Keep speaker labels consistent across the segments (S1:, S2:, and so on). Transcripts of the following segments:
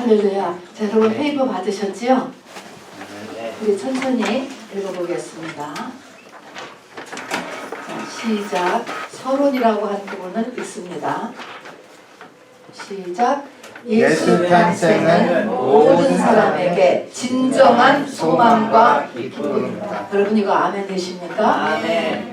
S1: 할렐루야. 자, 여러분 페이퍼 받으셨지요? 우리 천천히 읽어보겠습니다. 자, 시작. 서론이라고 한 부분을 읽습니다. 시작.
S2: 예수 탄생은
S1: 모든 사람에게 진정한 소망과 기쁨입니다. 여러분 이거 아멘 되십니까?
S2: 아멘.
S1: 네.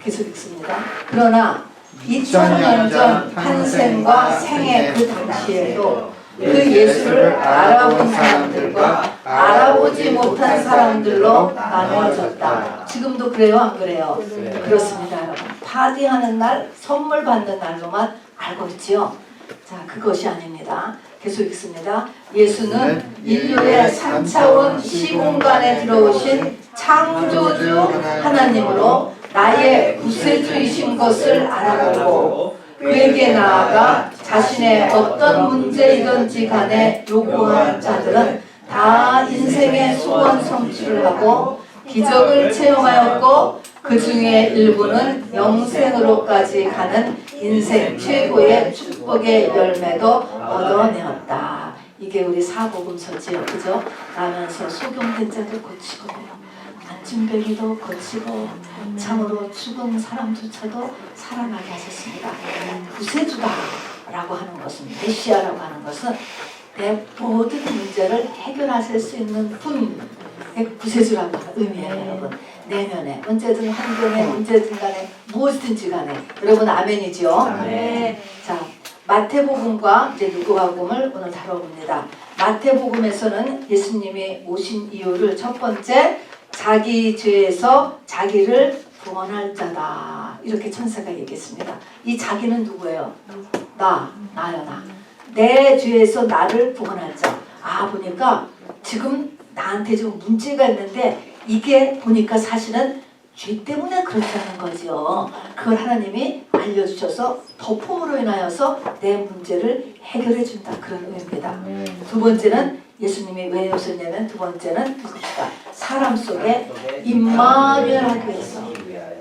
S1: 계속 읽습니다. 그러나
S2: 2000년 전
S1: 탄생과 생애 그 당시에도 그 예수를 알아본 사람들과 알아보지 못한 사람들로 나누어졌다. 지금도 그래요, 안 그래요? 그렇습니다, 여러분. 파티하는 날, 선물 받는 날로만 알고 있지요. 자, 그것이 아닙니다. 계속 읽습니다. 예수는 인류의 3차원 시공간에 들어오신 창조주 하나님으로 나의 구세주이신 것을 알아보고 그에게 나아가 자신의 어떤 문제이든지 간에 요구하는 자들은 다 인생의 소원 성취를 하고 기적을 체험하였고 그 중에 일부는 영생으로까지 가는 인생 최고의 축복의 열매도 얻어내었다. 이게 우리 사복음서지요, 그죠? 나면서 소경된 자도 고치고 안진뱅이도 고치고 참으로 죽은 사람조차도 살아나게 하셨습니다. 구세주다라고 하는 것은, 메시아라고 하는 것은 내 모든 문제를 해결하실 수 있는 분의 구세주라고 하는 의미예요, 여러분. 내면에 언제든 환경에 언제든 간에 무엇이든지 간에 여러분 아멘이죠?
S2: 네.
S1: 자, 마태복음과 이제 누가복음을 오늘 다뤄봅니다. 마태복음에서는 예수님이 오신 이유를 첫 번째 자기 죄에서 자기를 구원할 자다 이렇게 천사가 얘기했습니다. 이 자기는 누구예요? 나요. 내 죄에서 나를 구원할 자. 아, 보니까 지금 나한테 좀 문제가 있는데 이게 보니까 사실은 죄 때문에 그렇다는 거죠. 그걸 하나님이 알려주셔서 덮음으로 인하여서 내 문제를 해결해 준다 그런 의미입니다. 두 번째는 예수님이 왜 오셨냐면 두 번째는 사람 속에 임마누엘 하기 위해서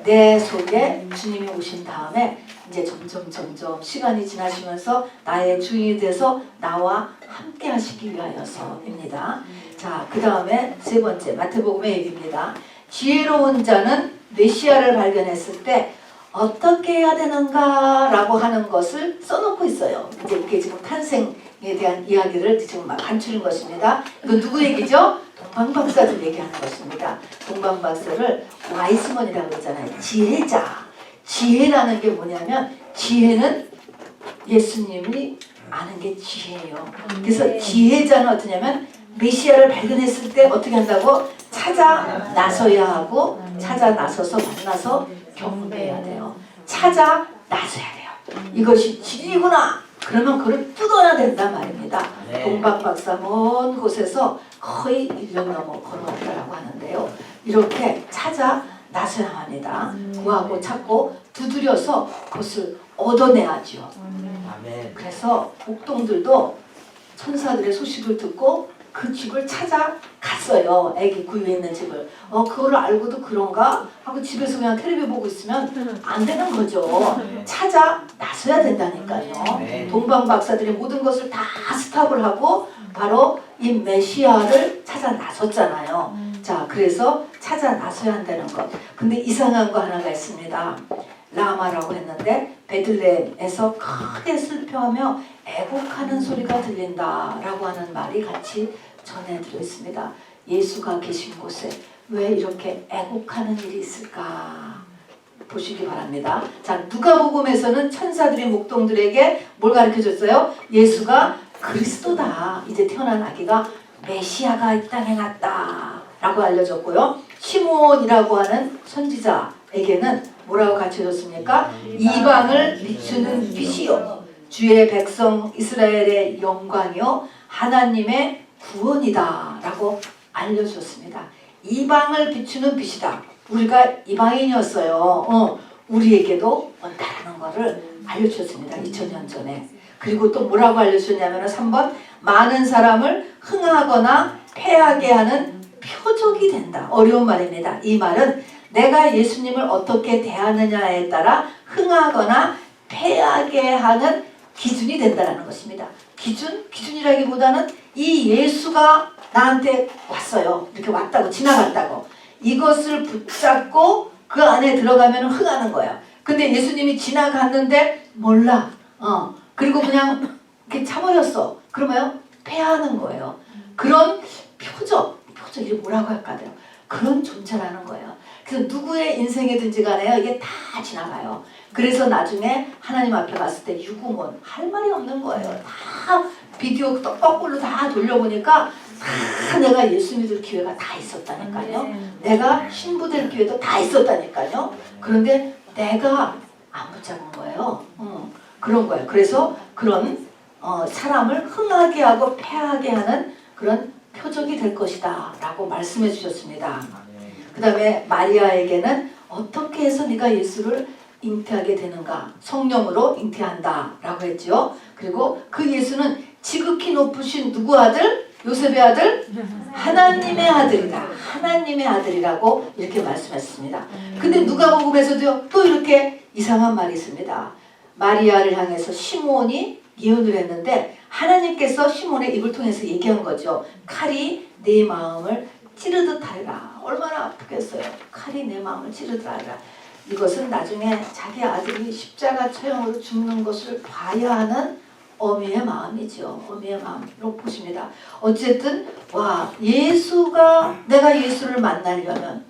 S1: 내 속에 주님이 오신 다음에 이제 점점 시간이 지나시면서 나의 주인이 돼서 나와 함께 하시기 위하여서입니다. 자, 그 다음에 세 번째 마태복음의 얘기입니다. 지혜로운 자는 메시아를 발견했을 때 어떻게 해야 되는가 라고 하는 것을 써놓고 있어요. 이제 이게 지금 탄생에 대한 이야기를 지금 막 감추는 것입니다. 이건 누구 얘기죠? 동방박사들 얘기하는 것입니다. 동방박사를 와이스먼이라고 그러잖아요. 지혜자. 지혜라는 게 뭐냐면 지혜는 예수님이 아는 게 지혜예요. 그래서 지혜자는 어떠냐면 메시아를 발견했을 때 어떻게 한다고? 찾아 나서야 하고 찾아 나서서 만나서 경배해야 돼요. 찾아 나서야 돼요. 이것이 진리구나. 그러면 그걸 뜯어야 된단 말입니다. 동방박사 먼 곳에서 거의 1년 넘어 걸어왔다라고 하는데요. 이렇게 찾아 나서야 합니다. 구하고 찾고 두드려서 그것을 얻어내야죠. 그래서 목동들도 천사들의 소식을 듣고 그 집을 찾아갔어요. 애기 구유에 있는 집을. 그거를 알고도 그런가? 하고 집에서 그냥 텔레비 보고 있으면 안 되는 거죠. 찾아 나서야 된다니까요. 동방박사들이 모든 것을 다 스탑을 하고 바로 이 메시아를 찾아 나섰잖아요. 자, 그래서 찾아 나서야 한다는 것. 근데 이상한 거 하나가 있습니다. 라마라고 했는데 베들레헴에서 크게 슬퍼하며 애곡하는 소리가 들린다라고 하는 말이 같이 전해드려 있습니다. 예수가 계신 곳에 왜 이렇게 애곡하는 일이 있을까 보시기 바랍니다. 자, 누가복음에서는 천사들이 목동들에게 뭘 가르쳐줬어요? 예수가 그리스도다. 이제 태어난 아기가 메시아가 이 땅에 났다 라고 알려줬고요. 시므온이라고 하는 선지자에게는 뭐라고 가르쳐줬습니까? 이방을 비추는 빛이요 주의 백성 이스라엘의 영광이요 하나님의 구원이다 라고 알려줬습니다. 이방을 비추는 빛이다. 우리가 이방인이었어요. 우리에게도 온다라는 것을 알려주셨습니다. 2000년 전에. 그리고 또 뭐라고 알려주셨냐면 3번 많은 사람을 흥하거나 패하게 하는 표적이 된다. 어려운 말입니다. 이 말은 내가 예수님을 어떻게 대하느냐에 따라 흥하거나 패하게 하는 기준이 된다는 것입니다. 기준이라기보다는 이 예수가 나한테 왔어요. 이렇게 왔다고, 지나갔다고. 이것을 붙잡고 그 안에 들어가면 흥하는 거예요. 근데 예수님이 지나갔는데 몰라. 그리고 그냥 이렇게 차버렸어. 그러면 패하는 거예요. 그런 표적이 뭐라고 할까요? 그런 존재라는 거예요. 그래서 누구의 인생이든지 간에요. 이게 다 지나가요. 그래서 나중에 하나님 앞에 갔을 때 유구몬 할 말이 없는 거예요. 다 비디오 거꾸로 다 돌려보니까 다 내가 예수 믿을 기회가 다 있었다니까요. 내가 신부될 기회도 다 있었다니까요. 그런데 내가 안 붙잡은 거예요. 그런 거예요. 그래서 그런 사람을 흥하게 하고 패하게 하는 그런 표적이 될 것이다 라고 말씀해 주셨습니다. 그 다음에 마리아에게는 어떻게 해서 네가 예수를 잉태하게 되는가? 성령으로 잉태한다 라고 했죠. 그리고 그 예수는 지극히 높으신 누구 아들? 요셉의 아들? 하나님의 아들이다. 하나님의 아들이라고 이렇게 말씀했습니다. 근데 누가복음에서도 또 이렇게 이상한 말이 있습니다. 마리아를 향해서 시므온이 예언을 했는데 하나님께서 시몬의 입을 통해서 얘기한 거죠. 칼이 내 마음을 찌르듯 하리라. 얼마나 아프겠어요. 칼이 내 마음을 찌르듯 하리라. 이것은 나중에 자기 아들이 십자가 처형으로 죽는 것을 봐야 하는 어미의 마음이죠. 어미의 마음으로 보십니다. 어쨌든 내가 예수를 만나려면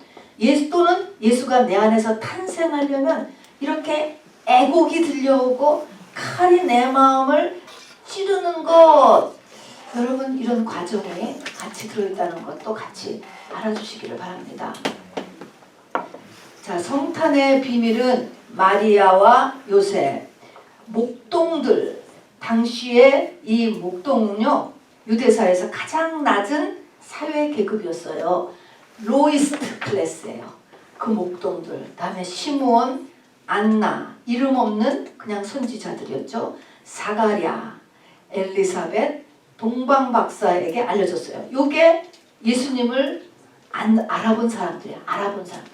S1: 또는 예수가 내 안에서 탄생하려면 이렇게 애곡이 들려오고 칼이 내 마음을 찌르는 것, 여러분 이런 과정에 같이 들어있다는 것도 같이 알아주시기를 바랍니다. 자, 성탄의 비밀은 마리아와 요셉, 목동들, 당시에 이 목동은요 유대사에서 가장 낮은 사회 계급이었어요. 로이스트 클래스예요. 그 목동들. 다음에 시므온, 안나, 이름 없는 그냥 선지자들이었죠. 사가랴, 엘리사벳, 동방박사에게 알려졌어요. 요게 예수님을 알아본 사람들이야. 알아본 사람.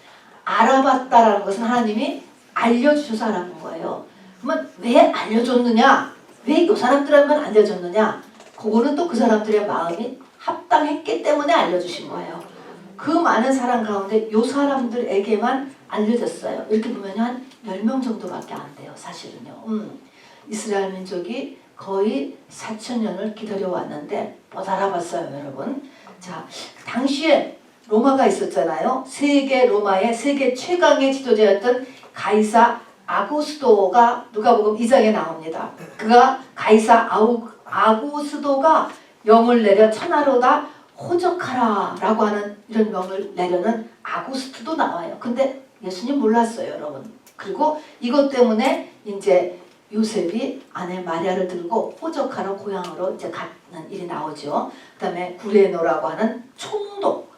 S1: 알아봤다라는 것은 하나님이 알려주셔서 알아본 거예요. 그러면 왜 알려줬느냐? 왜 이 사람들한테만 알려줬느냐? 그거는 또 그 사람들의 마음이 합당했기 때문에 알려주신 거예요. 그 많은 사람 가운데 이 사람들에게만 알려졌어요. 이렇게 보면 한 10명 정도밖에 안 돼요. 사실은요. 이스라엘 민족이 거의 4,000년을 기다려왔는데 못 알아봤어요. 여러분. 자, 당시에 로마가 있었잖아요. 로마의 세계 최강의 지도자였던 가이사 아구스도가 누가복음 2장에 나옵니다. 그가 가이사 아구스도가 명을 내려 천하로다 호적하라 라고 하는 이런 명을 내려는 아구스트도 나와요. 근데 예수님 몰랐어요, 여러분. 그리고 이것 때문에 이제 요셉이 아내 마리아를 들고 호적하러 고향으로 이제 가는 일이 나오죠. 그 다음에 구레노라고 하는 총독,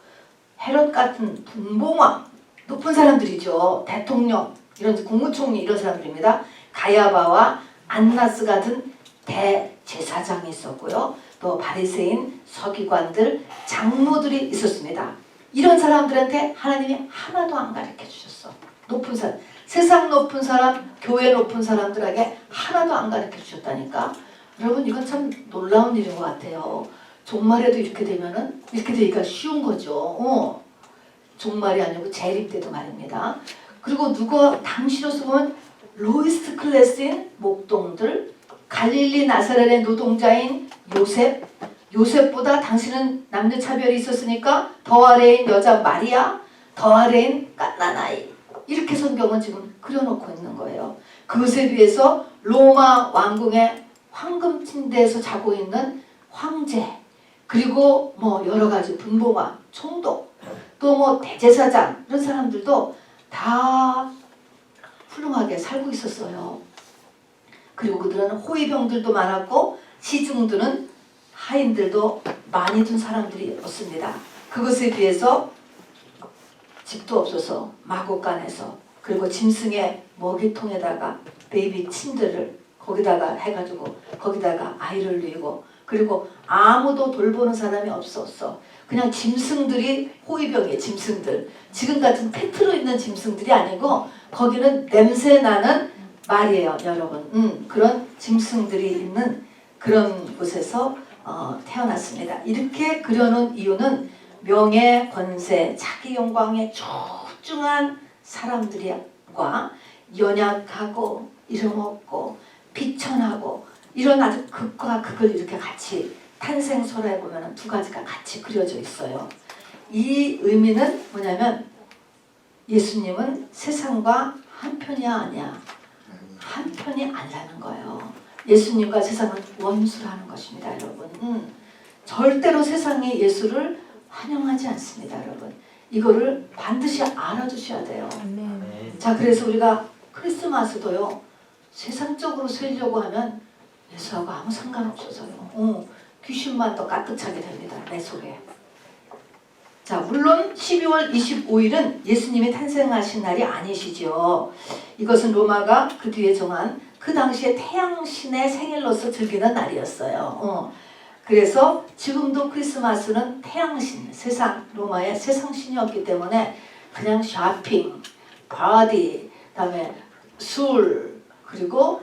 S1: 헤롯 같은 분봉왕, 높은 사람들이죠. 대통령, 이런 국무총리 이런 사람들입니다. 가야바와 안나스 같은 대제사장이 있었고요. 또 바리새인, 서기관들, 장로들이 있었습니다. 이런 사람들한테 하나님이 하나도 안 가르쳐 주셨어. 높은 사람, 세상 높은 사람, 교회 높은 사람들에게 하나도 안 가르쳐 주셨다니까. 여러분 이건 참 놀라운 일인 것 같아요. 종말에도 이렇게 되면은 이렇게 되기가 쉬운 거죠. 종말이 아니고 재림 때도 말입니다. 그리고 당시로서 보면 로이스트 클래스인 목동들, 갈릴리 나사렛의 노동자인 요셉보다 당신은 남녀 차별이 있었으니까 더 아래인 여자 마리아, 더 아래인 갓나나이, 이렇게 성경은 지금 그려놓고 있는 거예요. 그것에 비해서 로마 왕궁의 황금 침대에서 자고 있는 황제, 그리고 뭐 여러 가지 분봉왕, 총독, 또 뭐 대제사장 이런 사람들도 다 훌륭하게 살고 있었어요. 그리고 그들은 호위병들도 많았고 시중들은 하인들도 많이 둔 사람들이었습니다. 그것에 비해서 집도 없어서 마곡간에서, 그리고 짐승의 먹이통에다가 베이비 침대를 거기다가 해가지고 거기다가 아이를 누이고, 그리고 아무도 돌보는 사람이 없었어. 그냥 짐승들이 호위병이에요. 짐승들. 지금 같은 팩트로 있는 짐승들이 아니고 거기는 냄새나는 말이에요, 여러분. 그런 짐승들이 있는 그런 곳에서 태어났습니다. 이렇게 그려놓은 이유는 명예, 권세, 자기 영광에 초중한 사람들과 연약하고 이름없고 비천하고 이런 아주 극과 극을 이렇게 같이 탄생설화에 보면 두 가지가 같이 그려져 있어요. 이 의미는 뭐냐면 예수님은 세상과 한편이야 아니야. 한편이 아니라는 거예요. 예수님과 세상은 원수라는 것입니다, 여러분. 절대로 세상이 예수를 환영하지 않습니다, 여러분. 이거를 반드시 알아두셔야 돼요. 자, 그래서 우리가 크리스마스도요, 세상적으로 살려고 하면 예수하고 아무 상관없어서요. 귀신만 더 가득 차게 됩니다, 내 속에. 자, 물론 12월 25일은 예수님이 탄생하신 날이 아니시죠. 이것은 로마가 그 뒤에 정한 그 당시에 태양신의 생일로서 즐기는 날이었어요. 그래서 지금도 크리스마스는 태양신, 세상, 로마의 세상신이었기 때문에 그냥 쇼핑, 파티, 그다음에 술, 그리고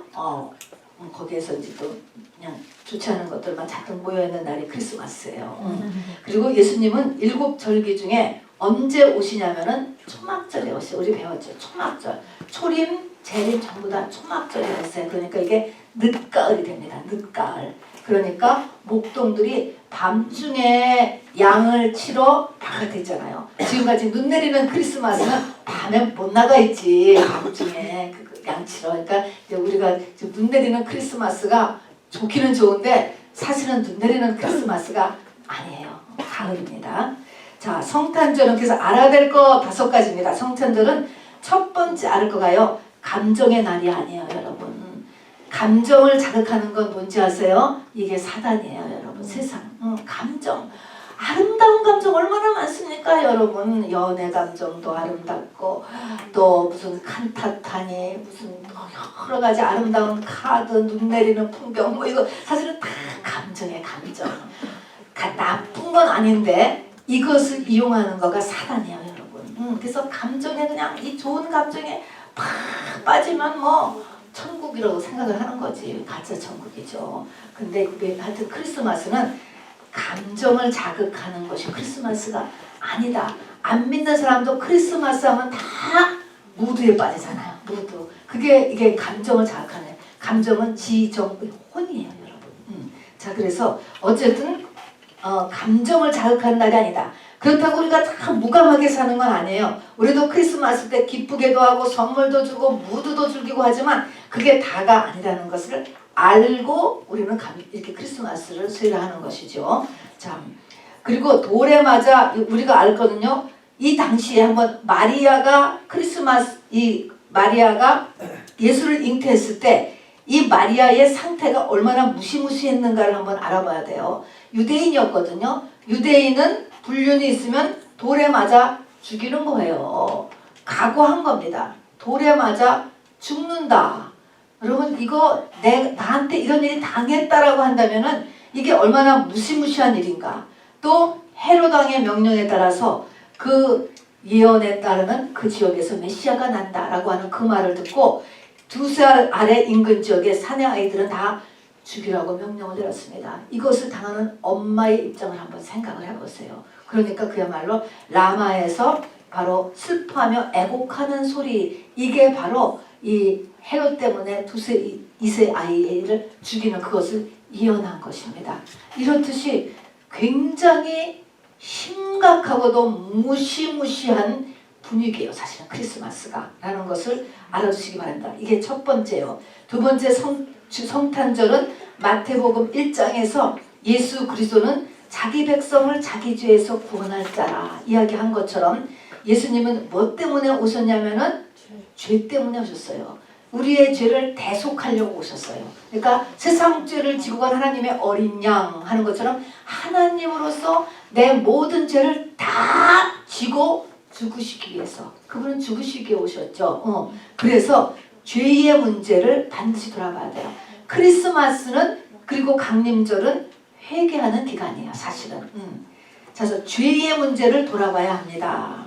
S1: 거기에서 이제 또 그냥 좋지 않은 것들만 잔뜩 모여있는 날이 크리스마스예요. 그리고 예수님은 7절기 중에 언제 오시냐면은 초막절에 오세요. 우리 배웠죠. 초막절. 초림, 재림 전부 다 초막절이었어요. 그러니까 이게 늦가을이 됩니다. 늦가을. 그러니까 목동들이 밤중에 양을 치러 바깥에 있잖아요. 지금까지 눈 내리는 크리스마스는 밤에 못 나가 있지. 밤중에 양 치러. 그러니까 이제 우리가 눈 내리는 크리스마스가 좋기는 좋은데 사실은 눈 내리는 크리스마스가 아니에요. 가을입니다. 자, 성탄절은 그래서 알아야 될 거 5가지입니다. 성탄절은 첫 번째 알을 거가요. 감정의 날이 아니에요, 여러분. 감정을 자극하는 건 뭔지 아세요? 이게 사단이에요, 여러분. 세상. 감정. 아름다운 감정 얼마나 많습니까, 여러분. 연애 감정도 아름답고 또 무슨 칸타타니 무슨 여러 가지 아름다운 카드, 눈 내리는 풍경 뭐 이거 사실은 다 감정의 감정. 나쁜 건 아닌데 이것을 이용하는 거가 사단이에요, 여러분. 그래서 감정에 그냥 이 좋은 감정에 팍 빠지면 뭐 천국이라고 생각을 하는 거지. 가짜 천국이죠. 근데 하여튼 크리스마스는 감정을 자극하는 것이 크리스마스가 아니다. 안 믿는 사람도 크리스마스 하면 다 무드에 빠지잖아요. 무드. 이게 감정을 자극하는, 감정은 지정의 혼이에요, 여러분. 자, 그래서 어쨌든 감정을 자극하는 날이 아니다. 그렇다고 우리가 다 무감하게 사는 건 아니에요. 우리도 크리스마스 때 기쁘게도 하고 선물도 주고 무드도 즐기고 하지만 그게 다가 아니라는 것을 알고 우리는 이렇게 크리스마스를 수요일하는 것이죠. 참. 그리고 돌에 맞아 우리가 알거든요. 이 당시에 한번 마리아가 예수를 잉태했을 때 이 마리아의 상태가 얼마나 무시무시했는가를 한번 알아봐야 돼요. 유대인이었거든요. 유대인은 불륜이 있으면 돌에 맞아 죽이는 거예요. 각오한 겁니다. 돌에 맞아 죽는다. 여러분 이거 나한테 이런 일이 당했다라고 한다면은 이게 얼마나 무시무시한 일인가. 또 헤롯 왕의 명령에 따라서 그 예언에 따르면 그 지역에서 메시아가 난다라고 하는 그 말을 듣고 2살 아래 인근 지역의 사내 아이들은 다 죽이라고 명령을 내렸습니다. 이것을 당하는 엄마의 입장을 한번 생각을 해보세요. 그러니까 그야말로 라마에서 바로 슬퍼하며 애곡하는 소리, 이게 바로 이 헤롯 때문에 2세 아이를 죽이는 그것을 예언한 것입니다. 이렇듯이 굉장히 심각하고도 무시무시한 분위기예요. 사실은 크리스마스가 라는 것을 알아두시기 바랍니다. 이게 첫 번째요. 두 번째 성탄절은 마태복음 1장에서 예수 그리스도는 자기 백성을 자기 죄에서 구원할 자라 이야기한 것처럼 예수님은 뭐 때문에 오셨냐면은 죄 때문에 오셨어요. 우리의 죄를 대속하려고 오셨어요. 그러니까 세상 죄를 지고 간 하나님의 어린 양 하는 것처럼 하나님으로서 내 모든 죄를 다 지고 죽으시기 위해서 그분은 죽으시기 위해 오셨죠. 그래서 죄의 문제를 반드시 돌아봐야 돼요. 크리스마스는 그리고 강림절은 회개하는 기간이에요. 사실은. 그래서 죄의 문제를 돌아봐야 합니다.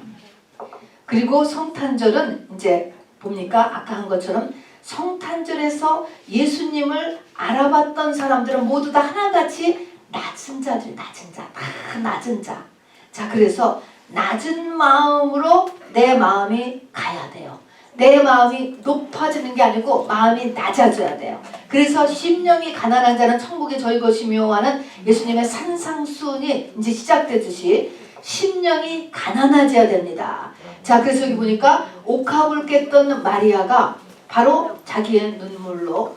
S1: 그리고 성탄절은 이제 봅니까? 아까 한 것처럼 성탄절에서 예수님을 알아봤던 사람들은 모두 다 하나같이 낮은 자들이 낮은 자, 다 낮은 자. 자, 그래서 낮은 마음으로 내 마음이 가야 돼요. 내 마음이 높아지는 게 아니고 마음이 낮아져야 돼요. 그래서 심령이 가난한 자는 천국의 저희 것이며 하는 예수님의 산상수훈이 이제 시작되듯이 심령이 가난해져야 됩니다. 자, 그래서 여기 보니까 옥합을 깼던 마리아가 바로 자기의 눈물로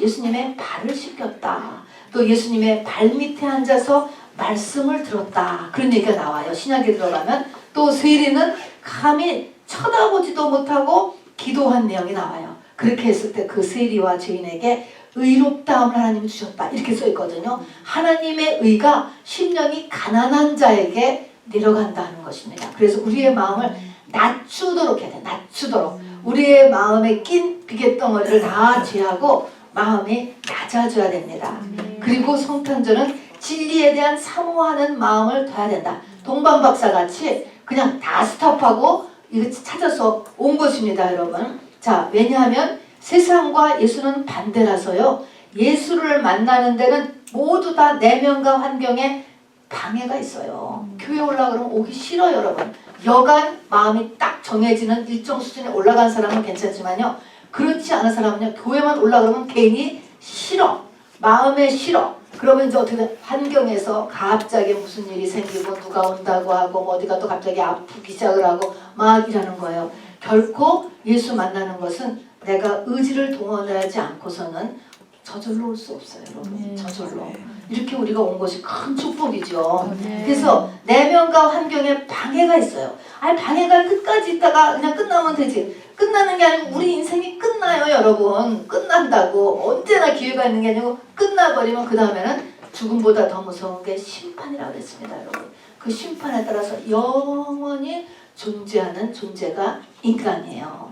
S1: 예수님의 발을 씻겼다. 또 예수님의 발밑에 앉아서 말씀을 들었다. 그런 얘기가 나와요. 신약에 들어가면. 또 세리는 감히 쳐다보지도 못하고 기도한 내용이 나와요. 그렇게 했을 때 그 세리와 죄인에게 의롭다함을 하나님이 주셨다. 이렇게 써 있거든요. 하나님의 의가 심령이 가난한 자에게 내려간다는 것입니다. 그래서 우리의 마음을 낮추도록 해야 돼. 낮추도록. 우리의 마음에 낀 비계덩어리를 다 제하고 마음이 낮아져야 됩니다. 그리고 성탄절은 진리에 대한 사모하는 마음을 둬야 된다. 동방박사 같이 그냥 다 스톱하고 이거 찾아서 온 것입니다, 여러분. 자, 왜냐하면 세상과 예수는 반대라서요. 예수를 만나는 데는 모두 다 내면과 환경에 방해가 있어요. 교회 올라가면 오기 싫어요, 여러분. 여간 마음이 딱 정해지는 일정 수준에 올라간 사람은 괜찮지만요. 그렇지 않은 사람은요. 교회만 올라가면 괜히 싫어. 마음에 싫어. 그러면 이제 어떻게 돼? 환경에서 갑자기 무슨 일이 생기고 누가 온다고 하고 어디가 또 갑자기 아프기 시작을 하고 막 이러는 거예요. 결코 예수 만나는 것은 내가 의지를 동원하지 않고서는 저절로 올 수 없어요, 여러분. 저절로. 이렇게 우리가 온 것이 큰 축복이죠. 그래서 내면과 환경에 방해가 있어요. 아니, 방해가 끝까지 있다가 그냥 끝나면 되지. 끝나는 게 아니고 우리 인생이 끝나요, 여러분. 끝난다고. 언제나 기회가 있는 게 아니고 끝나버리면 그 다음에는 죽음보다 더 무서운 게 심판이라고 그랬습니다, 여러분. 그 심판에 따라서 영원히 존재하는 존재가 인간이에요.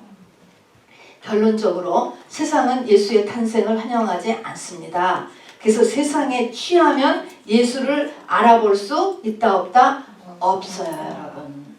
S1: 결론적으로 세상은 예수의 탄생을 환영하지 않습니다. 그래서 세상에 취하면 예수를 알아볼 수 있다 없다? 없어요, 여러분.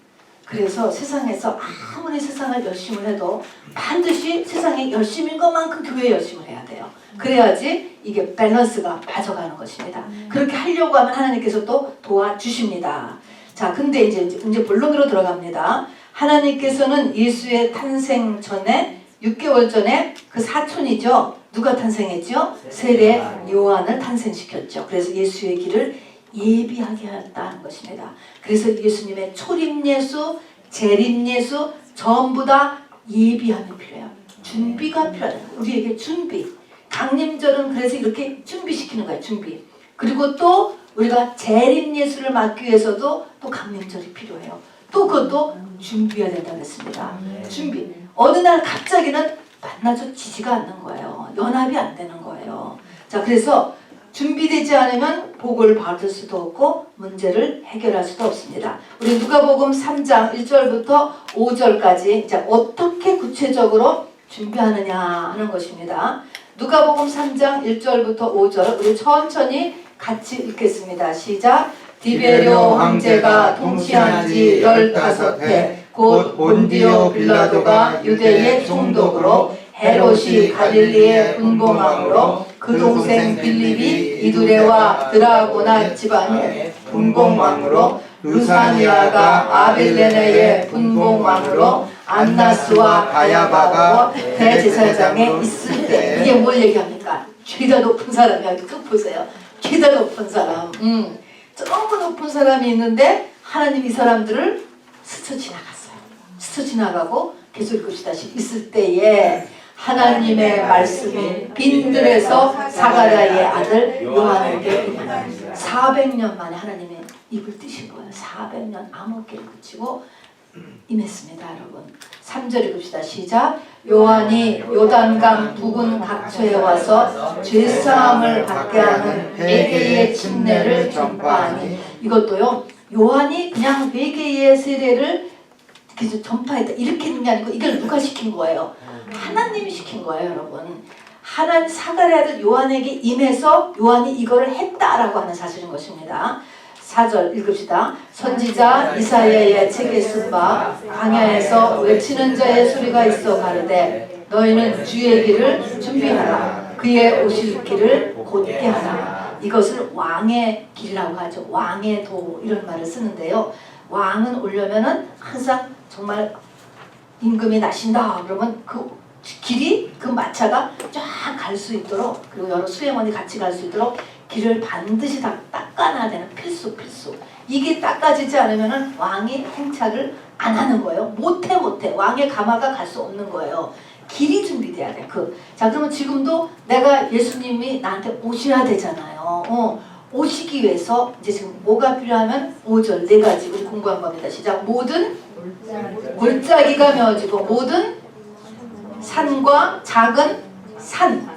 S1: 그래서 세상에서 아무리 세상을 열심히 해도 반드시 세상에 열심인 것만큼 교회에 열심히 해야 돼요. 그래야지 이게 밸런스가 맞아가는 것입니다. 그렇게 하려고 하면 하나님께서 또 도와주십니다. 자, 근데 이제 본론으로 들어갑니다. 하나님께서는 예수의 탄생 전에 6개월 전에 그 사촌이죠. 누가 탄생했죠? 세례 요한을 탄생시켰죠. 그래서 예수의 길을 예비하게 하였다는 것입니다. 그래서 예수님의 초림예수, 재림예수 전부 다 예비함이 필요해요. 준비가 필요해요. 우리에게 준비. 강림절은 그래서 이렇게 준비시키는 거예요. 준비. 그리고 또 우리가 재림예수를 맞기 위해서도 또 강림절이 필요해요. 또 그것도 준비해야 된다고 했습니다. 준비. 어느 날 갑자기는 만나지지가 않는 거예요. 연합이 안 되는 거예요. 자, 그래서 준비되지 않으면 복을 받을 수도 없고 문제를 해결할 수도 없습니다. 우리 누가복음 3장 1절부터 5절까지 이제 어떻게 구체적으로 준비하느냐 하는 것입니다. 누가복음 3장 1절부터 5절 우리 천천히 같이 읽겠습니다. 시작. 디베료 황제가 통치한 지 15해 곧 본디오 빌라도가 유대의 총독으로 헤롯이 갈릴리의 분봉왕으로 그 동생 빌립이 이두레와 드라고나 집안의 분봉왕으로 루사니아가 아빌레네의 분봉왕으로 안나스와 가야바가 대제사장에 있을 때 이게 뭘 얘기합니까? 죄가 높은 사람이야. 쭉 보세요. 죄가 높은 사람. 너무 높은 사람이 있는데 하나님 이 사람들을 스쳐 지나갔어요. 스쳐 지나가고 계속 읽읍시다. 있을 때에 하나님의 말씀이 빈들에서 사가랴의 아들 요한에게 400년 만에 하나님의 입을 뜨신 거예요. 400년 암흑기를 그치고 임했습니다, 여러분. 3절 읽읍시다. 시작. 요한이 요단강 부근 각처에 와서 죄사함을 받게 하는 외계의 침례를 전파하니 이것도요. 요한이 그냥 외계의 세례를 전파했다 이렇게 했는 게 아니고 이걸 누가 시킨 거예요? 하나님이 시킨 거예요, 여러분. 하나님 사가랴 아들 요한에게 임해서 요한이 이거를 했다라고 하는 사실인 것입니다. 4절 읽읍시다. 선지자 이사야의 책에 쓴 바 광야에서 외치는 자의 소리가 있어 가르되 너희는 주의 길을 준비하라. 그의 오실 길을 곧게 하라. 이것을 왕의 길이라고 하죠. 왕의 도 이런 말을 쓰는데요. 왕은 오려면은 항상 정말 임금이 나신다 그러면 그 길이 그 마차가 쫙 갈 수 있도록 그리고 여러 수행원이 같이 갈 수 있도록 길을 반드시 다 닦아놔야 되는 필수. 이게 닦아지지 않으면은 왕이 행차를 안 하는 거예요. 못해. 왕의 가마가 갈 수 없는 거예요. 길이 준비돼야 돼. 자 그러면 지금도 내가 예수님이 나한테 오셔야 되잖아요. 오시기 위해서 이제 지금 뭐가 필요하면 5절 4가지 우리 공부한 겁니다. 시작. 모든 골짜기가 메어지고 모든 산과 작은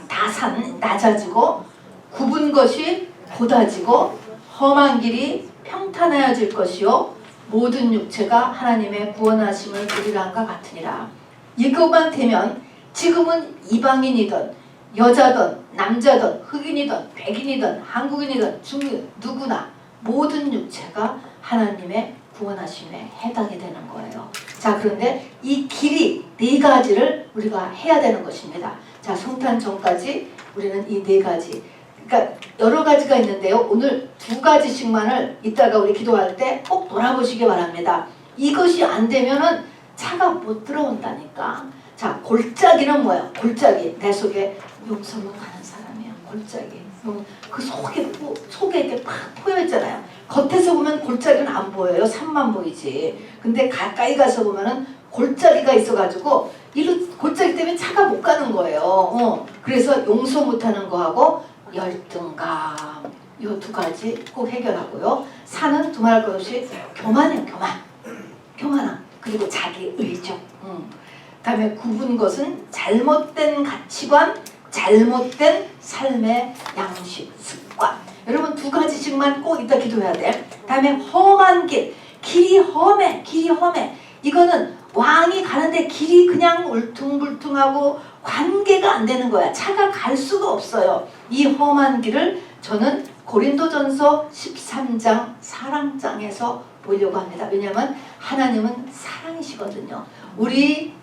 S1: 다 낮아지고 굽은 것이 곧아지고 험한 길이 평탄하여질 것이요 모든 육체가 하나님의 구원하심을 누리라 함과 같으니라. 이것만 되면 지금은 이방인이든 여자든 남자든 흑인이든 백인이든 한국인이든 중국인 누구나 모든 육체가 하나님의 구원하심에 해당이 되는 거예요. 자 그런데 이 길이 4가지를 우리가 해야 되는 것입니다. 자 성탄 전까지 우리는 이 4가지 그러니까 여러 가지가 있는데요. 오늘 2가지씩만을 이따가 우리 기도할 때 꼭 돌아보시기 바랍니다. 이것이 안 되면은 차가 못 들어온다니까. 자 골짜기는 뭐야? 골짜기 내 속에 용서문 가는 사람이야. 골짜기 그 속에 이렇게 팍 포여있잖아요. 겉에서 보면 골짜기는 안 보여요. 산만 보이지. 근데 가까이 가서 보면은 골짜기가 있어가지고 이 골짜기 때문에 차가 못 가는 거예요. 그래서 용서 못하는 거하고 열등감 이 2가지 꼭 해결하고요. 산은 두말할 것 없이 교만함 그리고 자기 의존 그다음에 굽은 것은 잘못된 가치관 잘못된 삶의 양식 습관 여러분 2가지씩만 꼭 이따 기도해야 돼. 다음에 험한 길이 험해 이거는 왕이 가는데 길이 그냥 울퉁불퉁하고 관계가 안 되는 거야. 차가 갈 수가 없어요. 이 험한 길을 저는 고린도전서 13장 사랑장에서 보려고 합니다. 왜냐하면 하나님은 사랑이시거든요. 우리의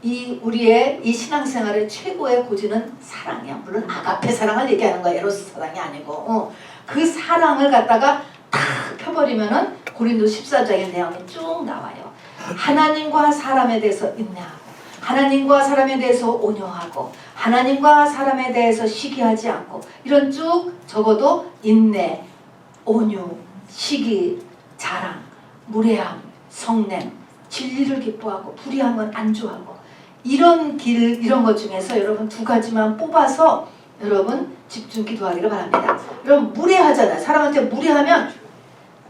S1: 이 신앙생활의 최고의 고지는 사랑이야. 물론 아가페 사랑을 얘기하는 거야. 에로스 사랑이 아니고 그 사랑을 갖다가 탁 펴버리면은 고린도 14장의 내용이 쭉 나와요. 하나님과 사람에 대해서 인내하고 하나님과 사람에 대해서 온유하고 하나님과 사람에 대해서 시기하지 않고 이런 쭉 적어도 인내, 온유, 시기, 자랑, 무례함, 성냄, 진리를 기뻐하고 불의함은 안주하고 이런 이런 것 중에서 여러분 2가지만 뽑아서 여러분 집중 기도하기를 바랍니다. 여러분 무례하잖아요. 사람한테 무례하면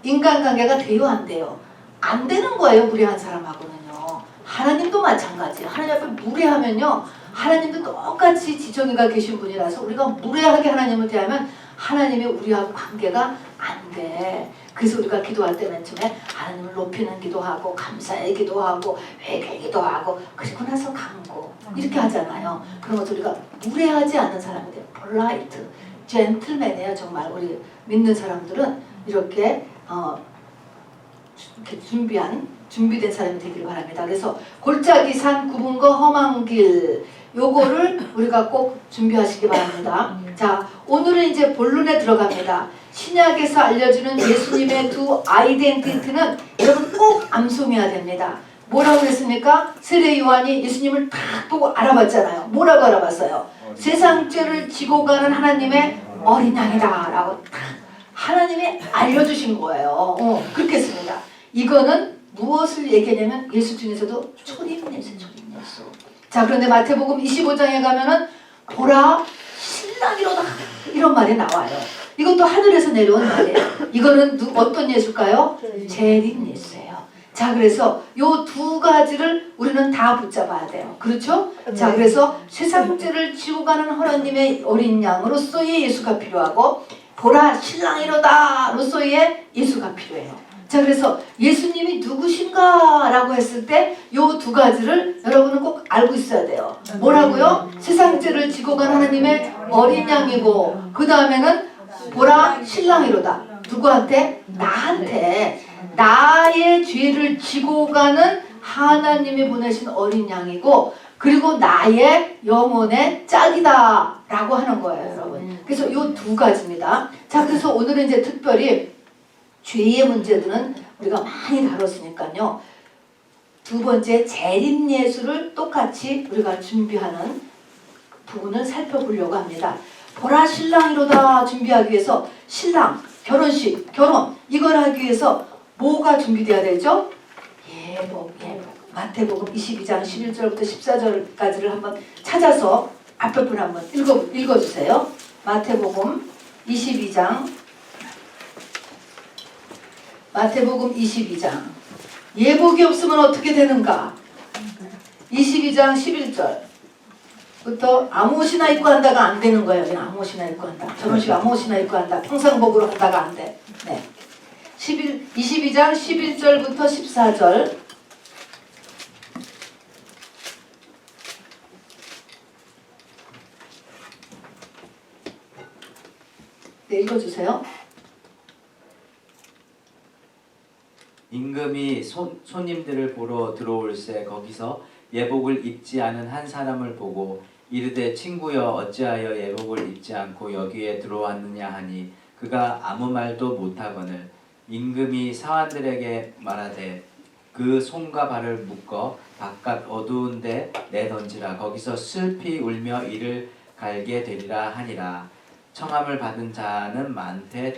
S1: 인간관계가 돼요 안 돼요? 안 되는 거예요. 무례한 사람하고는요. 하나님도 마찬가지예요. 하나님 앞에 무례하면요. 하나님도 똑같이 지정이가 계신 분이라서 우리가 무례하게 하나님을 대하면 하나님의 우리하고 관계가 안 돼. 그래서 우리가 기도할 때 맨 처음에 하나님을 높이는 기도하고 감사의 기도하고 회개 기도하고 그리고 나서 강구 이렇게 하잖아요. 그런 것도 우리가 무례하지 않는 사람인데 폴라이트, 젠틀맨이에요. 정말 우리 믿는 사람들은 이렇게 준비된 사람이 되기를 바랍니다. 그래서 골짜기 산 굽은 거 험한 길 요거를 우리가 꼭 준비하시기 바랍니다. 자 오늘은 이제 본론에 들어갑니다. 신약에서 알려주는 예수님의 2 아이덴티티는 여러분 꼭 암송해야 됩니다. 뭐라고 그랬습니까? 세례 요한이 예수님을 딱 보고 알아봤잖아요. 뭐라고 알아봤어요? 세상 죄를 지고 가는 하나님의 어린 양이다 라고 딱 하나님이 알려주신 거예요. 그렇게 했습니다. 이거는 무엇을 얘기하냐면 예수 중에서도 초림 예수. 자 그런데 마태복음 25장에 가면은 보라 신랑이로다 이런 말이 나와요. 이것도 하늘에서 내려온 말이에요. 이거는 어떤 예수일까요? 재림 예수예요. 자 그래서 요 2가지를 우리는 다 붙잡아야 돼요. 그렇죠? 자 그래서 세상 죄를 지고 가는 하나님의 어린 양으로서의 예수가 필요하고 보라 신랑이로다 로서의 예수가 필요해요. 자 그래서 예수님이 누구신가 라고 했을 때 요 2가지를 여러분은 꼭 알고 있어야 돼요. 뭐라고요? 세상 죄를 지고 간 하나님의 어린 양이고 그 다음에는 보라 신랑이로다. 누구한테? 나한테. 나의 죄를 지고 가는 하나님이 보내신 어린 양이고 그리고 나의 영혼의 짝이다 라고 하는 거예요, 여러분. 그래서 이 두 가지입니다. 자, 그래서 오늘은 이제 특별히 죄의 문제들은 우리가 많이 다뤘으니까요. 두 번째 재림예수를 똑같이 우리가 준비하는 부분을 살펴보려고 합니다. 보라 신랑이로다 준비하기 위해서 신랑, 결혼식, 결혼 이걸 하기 위해서 뭐가 준비돼야 되죠? 예복, 예복. 마태복음 22장 11절부터 14절까지를 한번 찾아서 앞에 분 한번 읽어주세요. 마태복음 22장 예복이 없으면 어떻게 되는가? 22장 11절부터 아무 옷이나 입고 한다가 안 되는 거예요. 그냥 아무 옷이나 입고 한다. 결혼식 아무 옷이나 입고 한다. 평상복으로 한다가 안 돼. 네. 22장 11절부터 14절. 네, 읽어주세요.
S3: 임금이 손님들을 보러 들어올새 거기서 예복을 입지 않은 한 사람을 보고 이르되 친구여 어찌하여 예복을 입지 않고 여기에 들어왔느냐 하니 그가 아무 말도 못하거늘 임금이 사환들에게 말하되 그 손과 발을 묶어 바깥 어두운 데 내던지라 거기서 슬피 울며 이를 갈게 되리라 하니라. 청함을 받은 자는 많되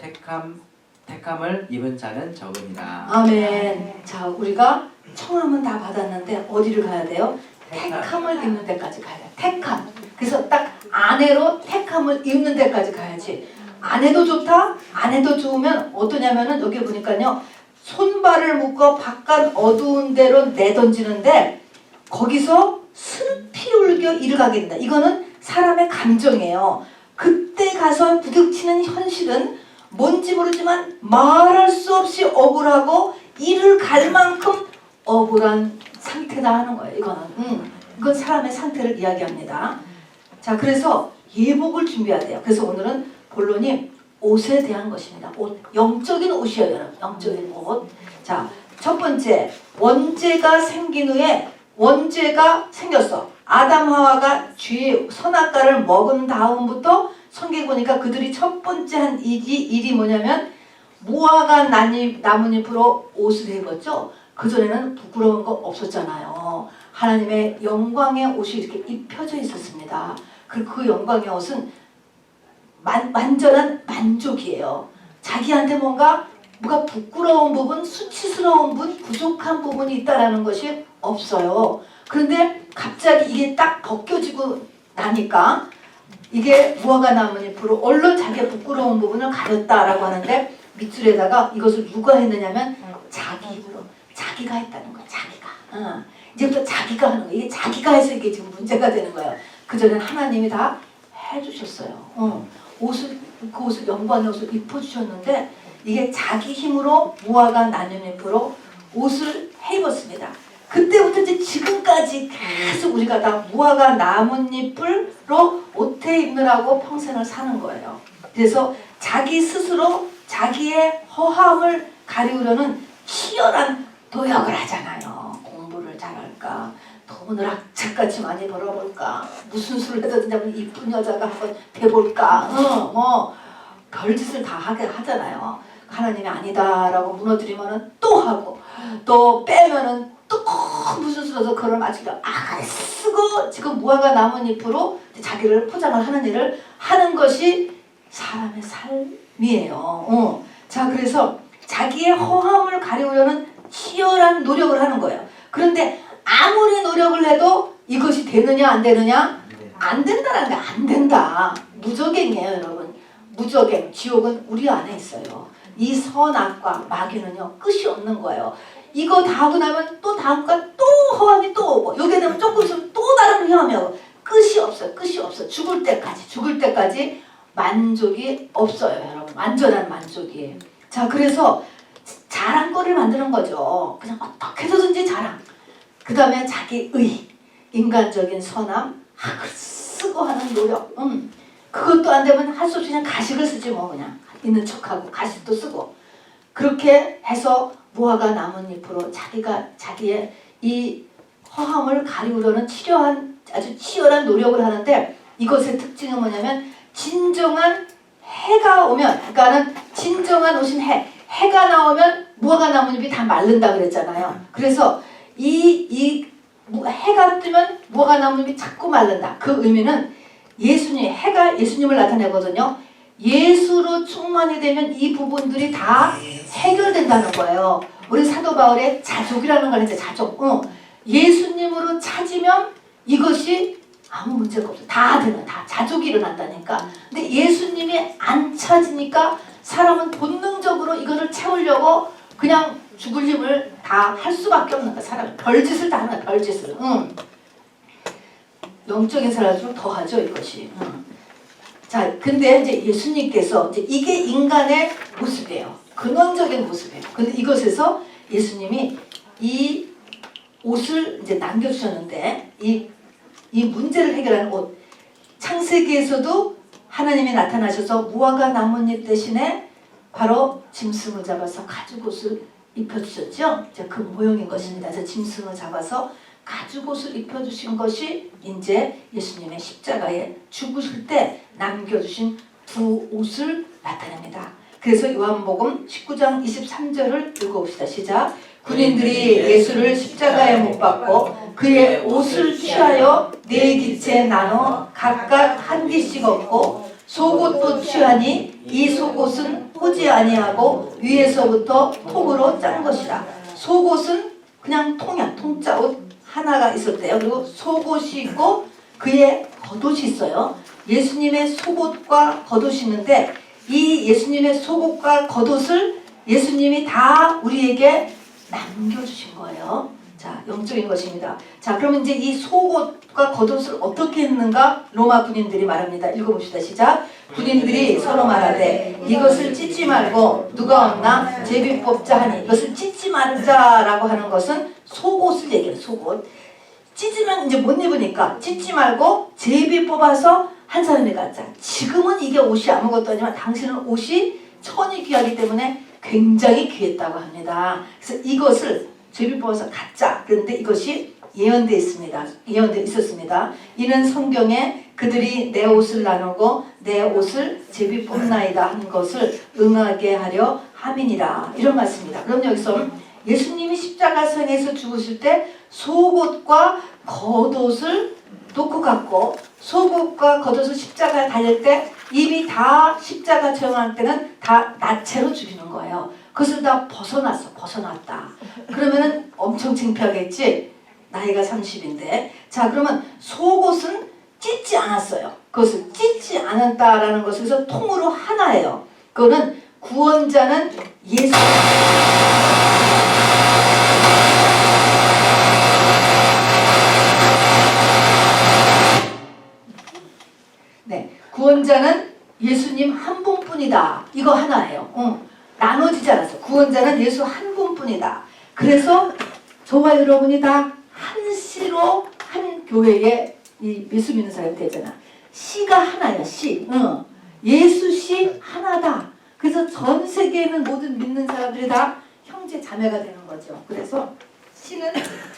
S3: 택함을 입은 자는 적으니라.
S1: 아멘. 자, 우리가 청함은 다 받았는데 어디를 가야 돼요? 택함을 입는 데까지 가야 돼. 택함. 그래서 딱 아내로 택함을 입는 데까지 가야지. 아내도 좋다? 아내도 좋으면 어떠냐면은 여기 보니까요. 손발을 묶어 바깥 어두운 데로 내던지는데 거기서 슬피 울겨 이를 가게 된다. 이거는 사람의 감정이에요. 그때 가서 부딪히는 현실은 뭔지 모르지만 말할 수 없이 억울하고 이를 갈 만큼 억울한 상태다 하는 거예요. 이건 사람의 상태를 이야기합니다. 자, 그래서 예복을 준비해야 돼요. 그래서 오늘은 본론이 옷에 대한 것입니다. 옷, 영적인 옷이에요, 여러분. 영적인 옷. 자, 첫 번째, 원죄가 생긴 후에 원죄가 생겼어. 아담 하와가 죄의 선악과를 먹은 다음부터 성경에 보니까 그들이 첫 번째 한 일이 뭐냐면 무화과 나뭇잎으로 옷을 입었죠. 그전에는 부끄러운 거 없었잖아요. 하나님의 영광의 옷이 이렇게 입혀져 있었습니다. 그 영광의 옷은 완전한 만족이에요. 자기한테 뭐가 부끄러운 부분, 수치스러운 부분, 부족한 부분이 있다라는 것이 없어요. 그런데 갑자기 이게 딱 벗겨지고 나니까 이게 무화과 나뭇잎으로 얼른 자기의 부끄러운 부분을 가렸다라고 하는데 밑줄에다가 이것을 누가 했느냐면 자기 힘으로 자기가 했다는 거야. 자기가. 이제부터 자기가 하는 거야. 이게 자기가 해서 이게 지금 문제가 되는 거예요. 그전엔 하나님이 다 해주셨어요. 그 옷을 영광의 옷을 입혀주셨는데 이게 자기 힘으로 무화과 나뭇잎으로 옷을 해 입었습니다. 그때부터 이제 지금까지 계속 우리가 다 무화과 나뭇잎으로 옷에 입느라고 평생을 사는 거예요. 그래서 자기 스스로 자기의 허함을 가리우려는 치열한 노력을 하잖아요. 공부를 잘할까? 돈을 악착같이 많이 벌어볼까? 무슨 수를 해서든지 이쁜 여자가 한번 돼볼까? 별짓을 다 하게 하잖아요. 하나님이 아니다라고 무너뜨리면은 또 하고 또 빼면은 또 무슨 수로서 그걸 맞추려 쓰고 지금 무화과 나뭇잎으로 자기를 포장을 하는 일을 하는 것이 사람의 삶이에요. 자, 그래서 자기의 허함을 가리우려는 치열한 노력을 하는 거예요. 그런데 아무리 노력을 해도 이것이 되느냐 안 되느냐? 안 된다라는 게 안 된다. 무적행이에요, 여러분. 무적행. 지옥은 우리 안에 있어요. 이 선악과 마귀는요 끝이 없는 거예요. 이거 다 하고 나면 또 다음과 또 허함이 또 오고 여기에 되면 조금 있으면 또 다른 허함이 오고 끝이 없어요. 끝이 없어. 죽을 때까지 만족이 없어요, 여러분. 완전한 만족이에요. 자, 그래서 자랑거리를 만드는 거죠. 그냥 어떻게 해서든지 자랑. 그 다음에 자기의 인간적인 선함, 학을 쓰고 하는 노력. 그것도 안 되면 할 수 없이 그냥 가식을 쓰지 뭐. 그냥 있는 척하고 가식도 쓰고 그렇게 해서 무화과 나뭇잎으로 자기의 이 허함을 가리우려는 치열한 아주 치열한 노력을 하는데 이것의 특징은 뭐냐면 진정한 해가 오면 그러니까는 진정한 오신 해가 나오면 무화과 나뭇잎이 다 마른다 그랬잖아요. 그래서 이 해가 뜨면 무화과 나뭇잎이 자꾸 마른다. 그 의미는 해가 예수님을 나타내거든요. 예수로 충만이 되면 이 부분들이 다 해결된다는 거예요. 우리 사도 바울의 자족이라는 걸 했죠. 자족. 예수님으로 찾으면 이것이 아무 문제가 없어. 다 되는, 다 자족이 일어난다니까. 근데 예수님이 안 찾으니까 사람은 본능적으로 이거를 채우려고 그냥 죽을 힘을 다 할 수밖에 없는 거야. 사람은 별짓을 다 하는 거야. 별짓을. 영적인 사람들은 더 하죠, 이것이. 자, 근데 이제 예수님께서 이제 이게 인간의 모습이에요. 근원적인 모습이에요. 근데 이것에서 예수님이 이 옷을 이제 남겨주셨는데 이 문제를 해결하는 옷. 창세기에서도 하나님이 나타나셔서 무화과 나뭇잎 대신에 바로 짐승을 잡아서 가죽옷을 입혀주셨죠. 그 모형인 것입니다. 그래서 짐승을 잡아서 가죽옷을 입혀주신 것이 이제 예수님의 십자가에 죽으실 때 남겨주신 두 옷을 나타냅니다. 그래서 요한복음 19장 23절을 읽어봅시다. 시작. 군인들이 예수를 십자가에 못 박고 그의 옷을 취하여 네 기째 나눠 각각 한 개씩 얻고 속옷도 취하니 이 속옷은 호지 아니하고 위에서부터 통으로 짠 것이라. 속옷은 그냥 통이야. 통짜 옷 하나가 있었대요. 그리고 속옷이 있고 그의 겉옷이 있어요. 예수님의 속옷과 겉옷이 있는데 이 예수님의 속옷과 겉옷을 예수님이 다 우리에게 남겨주신 거예요. 자, 영적인 것입니다. 자, 그러면 이제 이 속옷과 겉옷을 어떻게 했는가 로마 군인들이 말합니다. 읽어봅시다. 시작. 군인들이 서로 말하되 이것을 찢지 말고 누가 없나 제비 뽑자 하니 이것을 찢지 말자라고 하는 것은 속옷을 얘기해요. 속옷. 찢으면 이제 못 입으니까 찢지 말고 제비 뽑아서 한 사람이 갖자. 지금은 이게 옷이 아무것도 아니지만 당신은 옷이 천이 귀하기 때문에 굉장히 귀했다고 합니다. 그래서 이것을 제비 뽑아서 갖자. 그런데 이것이 예언되어 있습니다. 예언되어 있었습니다. 이는 성경에 그들이 내 옷을 나누고 내 옷을 제비 뽑나이다 한 것을 응하게 하려 함이니라. 이런 말씀입니다. 그럼 여기서 예수님이 십자가상에서 죽으실 때 속옷과 겉옷을 놓고 갔고 속옷과 겉옷을 십자가에 달릴 때 입이 다 십자가 처형할 때는 다 나체로 죽이는 거예요. 그것을 다 벗어났다. 그러면은 엄청 창피하겠지. 나이가 30인데. 자, 그러면 속옷은 찢지 않았어요. 그것을 찢지 않았다라는 것에서 통으로 하나예요. 그거는 구원자는 예수. 네, 구원자는 예수님 한 분뿐이다. 이거 하나예요. 나눠지지 않았어. 구원자는 예수 한 분뿐이다. 그래서 저와 여러분이 다 한 씨로 한 교회에 이 예수 믿는 사람이 되잖아. 씨가 하나야. 씨. 예수 씨 하나다. 그래서 전 세계에 있는 모든 믿는 사람들이 다 형제 자매가 되는 거죠. 그래서 씨는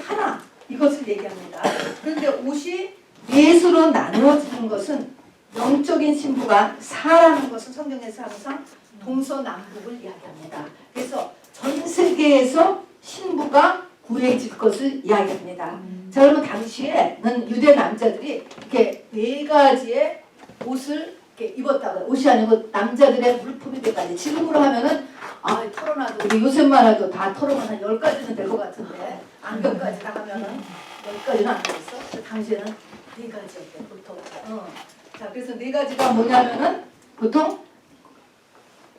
S1: 하나. 이것을 얘기합니다. 그런데 옷이 예수로 나누어지는 것은 영적인 신부가 사라는 것은 성경에서 항상 동서남북을 이야기합니다. 그래서 전 세계에서 신부가 구해질 것을 이야기합니다. 자, 그러면 당시에는 유대 남자들이 이렇게 네 가지의 옷을 이렇게 입었다고. 옷이 아니고 남자들의 물품이 돼가지고 지금으로 하면은 털어놔도 우리 요새만 해도 다 털어놓으면 한 10가지는 될 것 같은데 안경까지 다 하면은 10가지는 안 되겠어. 당시에는 네 가지였대 보통. 자, 그래서 네 가지가 뭐냐면은 보통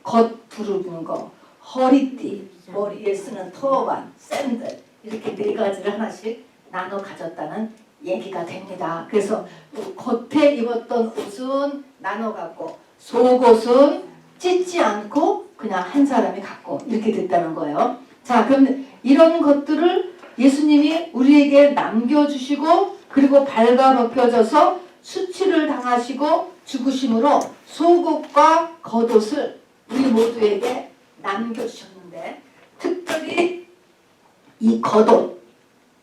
S1: 겉 두르는 거, 허리띠, 머리에 쓰는 터반, 샌들 이렇게 네 가지를 하나씩 나눠 가졌다는 얘기가 됩니다. 그래서 겉에 입었던 옷은 나눠 갖고 속옷은 찢지 않고 그냥 한 사람이 갖고 이렇게 됐다는 거예요. 자, 그럼 이런 것들을 예수님이 우리에게 남겨주시고 그리고 발가벗겨져서 수치를 당하시고 죽으심으로 속옷과 겉옷을 우리 모두에게 남겨주셨는데 특별히 이 겉옷,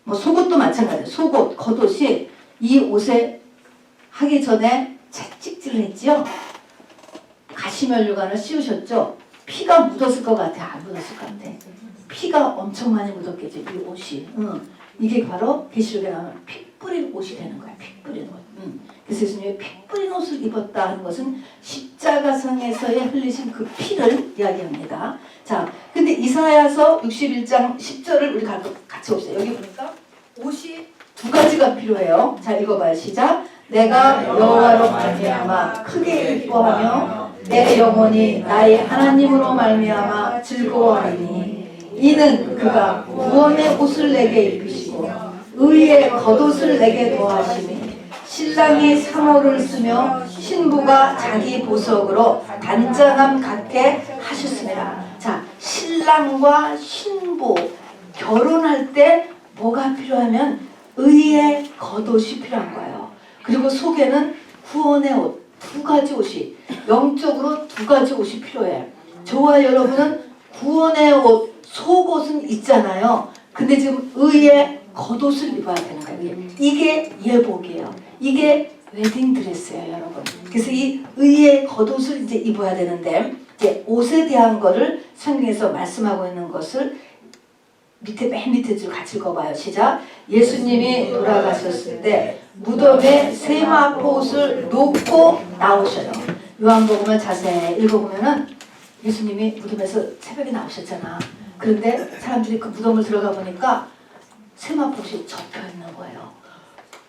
S1: 뭐 속옷도 마찬가지예요. 속옷, 겉옷이 이 옷에 하기 전에 채찍질을 했지요. 가시면류관을 씌우셨죠. 피가 묻었을 것 같아. 안 묻었을 것 같아. 피가 엄청 많이 묻었겠죠. 이 옷이. 이게 바로 계시록에 나오는 피 뿌린 옷이 되는 거야. 피 뿌린 옷. 그래서 예수님이 피 뿌린 옷을 입었다 하는 것은 십자가상에서의 흘리신 그 피를 이야기합니다. 자, 근데 이사야서 61장 10절을 우리 같이 봅시다. 여기 보니까 옷이 두 가지가 필요해요. 자, 읽어봐요. 시작. 내가 여호와로 말미암아 크게 기뻐하며 내 영혼이 나의 하나님으로 말미암아 즐거워하리니 이는 그가 구원의 옷을 내게 입히시고 의의 겉옷을 내게 더하시니 신랑이 상호를 쓰며 신부가 자기 보석으로 단장함 갖게 하셨습니다. 자, 신랑과 신부 결혼할 때 뭐가 필요하면 의의 겉옷이 필요한 거예요. 그리고 속에는 구원의 옷, 두 가지 옷이, 영적으로 두 가지 옷이 필요해. 저와 여러분은 구원의 옷, 속옷은 있잖아요. 근데 지금 의의 겉옷을 입어야 되는 거예요. 이게 예복이에요. 이게 웨딩드레스예요, 여러분. 그래서 이 의의 겉옷을 이제 입어야 되는데, 이제 옷에 대한 거를 성경에서 말씀하고 있는 것을 맨 밑에 줄 같이 읽어봐요. 시작. 예수님이 돌아가셨을 때 무덤에 세마포옷을 놓고 나오셔요. 요한복음을 자세히 읽어보면은 예수님이 무덤에서 새벽에 나오셨잖아. 그런데 사람들이 그 무덤을 들어가 보니까 세마포옷이 접혀 있는 거예요.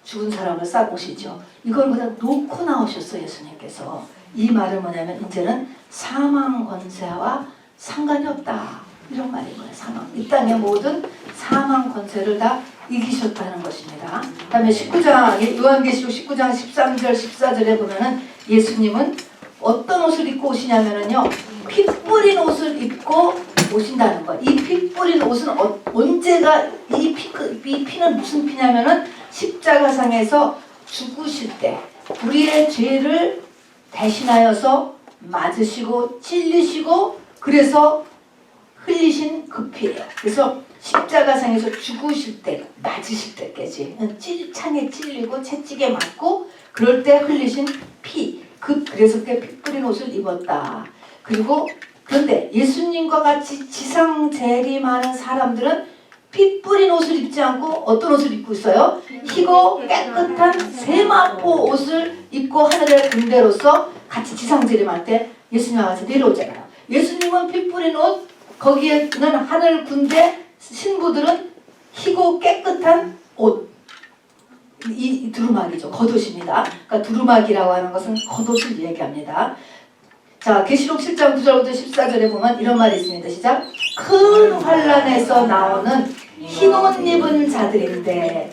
S1: 죽은 사람을 싸고시죠. 이걸 그냥 놓고 나오셨어, 예수님께서. 이 말은 뭐냐면 이제는 사망 권세와 상관이 없다. 이런 말인 거예요. 사망. 이 땅의 모든 사망 권세를 다 이기셨다는 것입니다. 그 다음에 19장, 요한계시록 19장 13절 14절에 보면은 예수님은 어떤 옷을 입고 오시냐면은요, 피 뿌린 옷을 입고 오신다는 거예요. 이 피 뿌린 옷은 언제가, 이 피는 무슨 피냐면은 십자가상에서 죽으실 때 우리의 죄를 대신하여서 맞으시고 찔리시고 그래서 흘리신 그 피예요. 그래서 십자가상에서 죽으실 때, 맞으실 때까지 창에 찔리고 채찍에 맞고 그럴 때 흘리신 피, 그래서 피 뿌린 옷을 입었다. 그리고 그런데 예수님과 같이 지상 재림하는 사람들은 피 뿌린 옷을 입지 않고 어떤 옷을 입고 있어요? 희고 깨끗한 세마포 옷을 입고 하늘의 군대로서 같이 지상 재림할 때 예수님과 같이 내려오잖아요. 예수님은 피 뿌린 옷, 거기에 있는 하늘 군대 신부들은 희고 깨끗한 옷, 이 두루마기죠. 겉옷입니다. 그러니까 두루마기라고 하는 것은 겉옷을 얘기합니다. 자, 계시록 7장 9절부터 14절에 보면 이런 말이 있습니다. 시작. 큰 환란에서 나오는 흰옷 입은 자들인데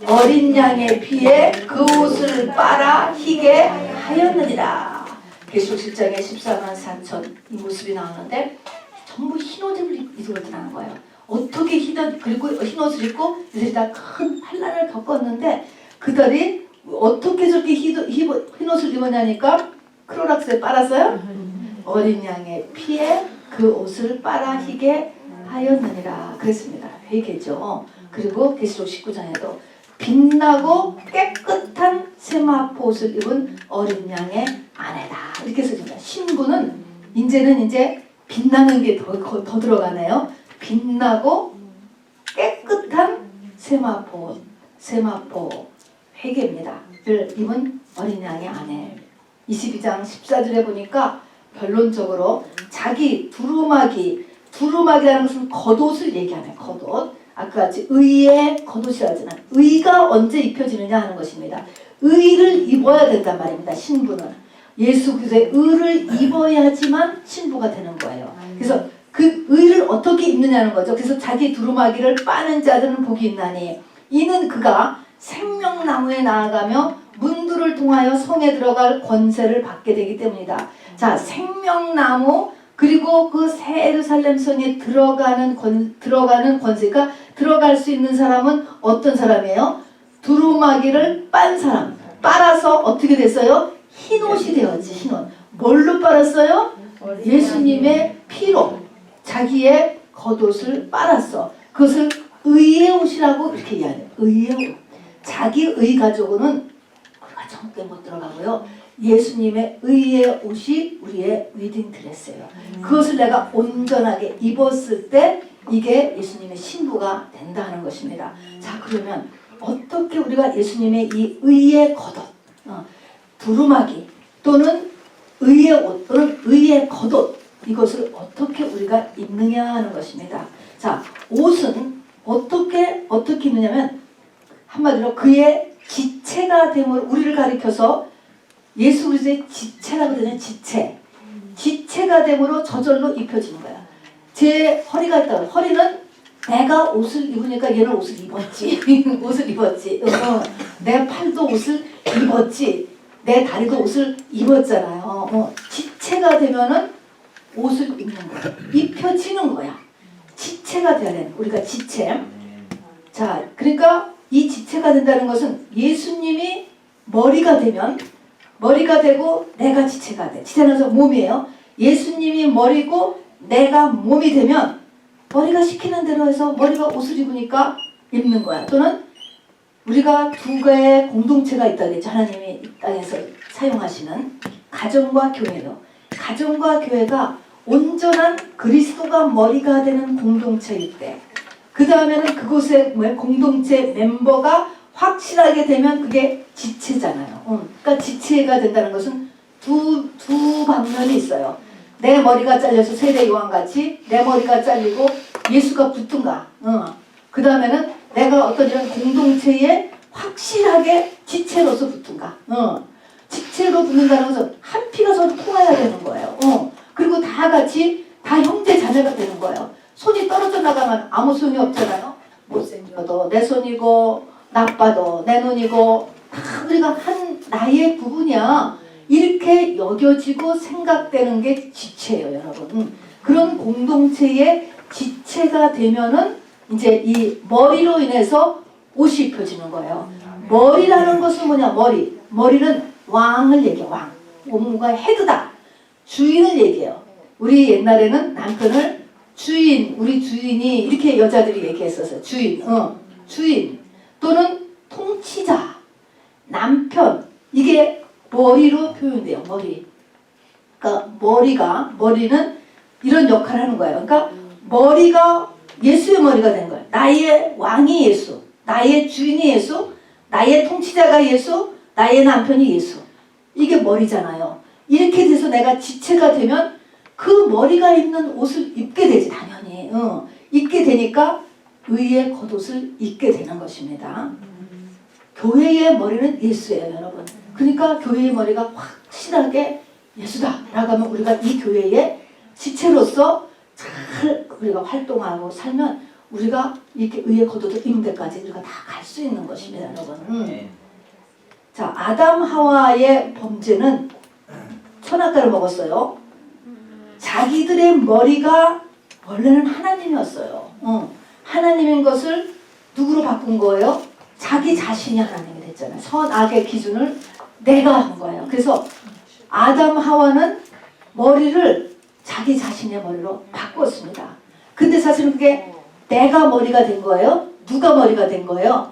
S1: 어린 양의 피에 그 옷을 빨아 희게 하였느니라. 계시록 7장에 14만 4천 이 모습이 나오는데 전부 흰옷을 입고 드러나는 거예요. 어떻게 그리고 흰옷을 입고 이들이 다 큰 환란을 겪었는데 그들이 어떻게 저렇게 흰옷을 입었냐니까 크로락스에 빨았어요? 어린 양의 피에 그 옷을 빨아 희게 하였느니라 그랬습니다. 회개죠. 그리고 계시록 19장에도 빛나고 깨끗한 세마포 옷을 입은 어린 양의 아내다 이렇게 써집니다. 신부는 이제는 빛나는 게 더 들어가네요. 빛나고 깨끗한 세마포 회개입니다. 를 입은 어린 양의 아내. 22장 14절에 보니까 결론적으로 자기 두루마기라는 것은 겉옷을 얘기하네. 겉옷. 아까 같이 의의 겉옷이라잖아요. 의가 언제 입혀지느냐 하는 것입니다. 의를 입어야 된단 말입니다. 신부는. 예수 그리스도의 의를 입어야지만 신부가 되는 거예요. 그래서 그 의를 어떻게 입느냐는 거죠. 그래서 자기 두루마기를 빠는 자들은 복이 있나니 이는 그가 생명나무에 나아가며 문들을 통하여 성에 들어갈 권세를 받게 되기 때문이다. 자, 생명나무 그리고 그 새 예루살렘 성에 들어가는 권세가 들어갈 수 있는 사람은 어떤 사람이에요? 두루마기를 빤 사람. 빨아서 어떻게 됐어요? 흰옷이 되었지. 흰옷. 뭘로 빨았어요? 예수님의 피로 자기의 겉옷을 빨았어. 그것을 의의 옷이라고 이렇게 이야기해요. 의의 옷. 자기의 가족은 우리가 정확히 못 들어가고요. 예수님의 의의 옷이 우리의 웨딩 드레스예요. 그것을 내가 온전하게 입었을 때 이게 예수님의 신부가 된다는 것입니다. 자, 그러면 어떻게 우리가 예수님의 이 의의 겉옷, 두루마기 또는 의의 옷 또는 의의 겉옷, 이것을 어떻게 우리가 입느냐 하는 것입니다. 자, 옷은 어떻게 입느냐면 한마디로 그의 지체가 됨으로 우리를 가리켜서 예수 그리스도의 지체라고 그러잖아요. 지체가 됨으로 저절로 입혀지는 거야. 제 허리가 있다. 허리는 내가 옷을 입으니까 얘는 옷을 입었지. 옷을 입었지. 내 팔도 옷을 입었지. 내 다리도 옷을 입었잖아요. 지체가 되면은 옷을 입는 거야. 입혀지는 거야. 지체가 돼야 돼. 우리가 지체. 자, 그러니까 이 지체가 된다는 것은 예수님이 머리가 되면 머리가 되고 내가 지체가 돼. 지체는 몸이에요. 예수님이 머리고 내가 몸이 되면 머리가 시키는 대로 해서 머리가 옷을 입으니까 입는 거야. 또는 우리가 두 개의 공동체가 있다 그랬죠. 하나님이 이 땅에서 사용하시는 가정과 교회요. 가정과 교회가 온전한 그리스도가 머리가 되는 공동체일 때, 그 다음에는 그곳의 공동체 멤버가 확실하게 되면 그게 지체잖아요. 그러니까 지체가 된다는 것은 두 방면이 있어요. 내 머리가 잘려서 세례 요한같이 내 머리가 잘리고 예수가 붙든가, 그 다음에는 내가 어떤 이런 공동체에 확실하게 지체로서 붙든가, 지체로 붙는다는 것은 한 피가 서로 통해야 되는 거예요. 그리고 다 같이 다 형제 자매가 되는 거예요. 손이 떨어져 나가면 아무 손이 없잖아요. 못생겨도 내 손이고 나빠도 내 눈이고 다 우리가 한 나의 부분이야. 이렇게 여겨지고 생각되는 게 지체예요, 여러분. 그런 공동체의 지체가 되면은 이제 이 머리로 인해서 옷이 입혀지는 거예요. 머리라는 것은 뭐냐? 머리는 왕을 얘기해. 왕. 뭔가 헤드다. 주인을 얘기해요. 우리 옛날에는 남편을 주인, 우리 주인이 이렇게 여자들이 얘기했었어요. 주인 또는 통치자, 남편. 이게 머리로 표현돼요. 머리. 그러니까 머리는 이런 역할을 하는 거예요. 그러니까 머리가 예수의 머리가 된 거예요. 나의 왕이 예수, 나의 주인이 예수, 나의 통치자가 예수, 나의 남편이 예수. 이게 머리잖아요. 이렇게 돼서 내가 지체가 되면 그 머리가 입는 옷을 입게 되지, 당연히. 입게 되니까 의의 겉옷을 입게 되는 것입니다. 교회의 머리는 예수예요, 여러분. 그러니까 교회의 머리가 확실하게 예수다 라고 하면 우리가 이 교회의 지체로서 잘 우리가 활동하고 살면 우리가 이렇게 의의 겉옷을 입는 데까지 우리가 다 갈 수 있는 것입니다, 여러분. 자, 아담 하와의 범죄는 선악과를 먹었어요. 자기들의 머리가 원래는 하나님이었어요. 하나님인 것을 누구로 바꾼 거예요? 자기 자신이 하나님이 됐잖아요. 선악의 기준을 내가 한 거예요. 그래서 아담 하와는 머리를 자기 자신의 머리로 바꿨습니다. 근데 사실은 그게 내가 머리가 된 거예요? 누가 머리가 된 거예요?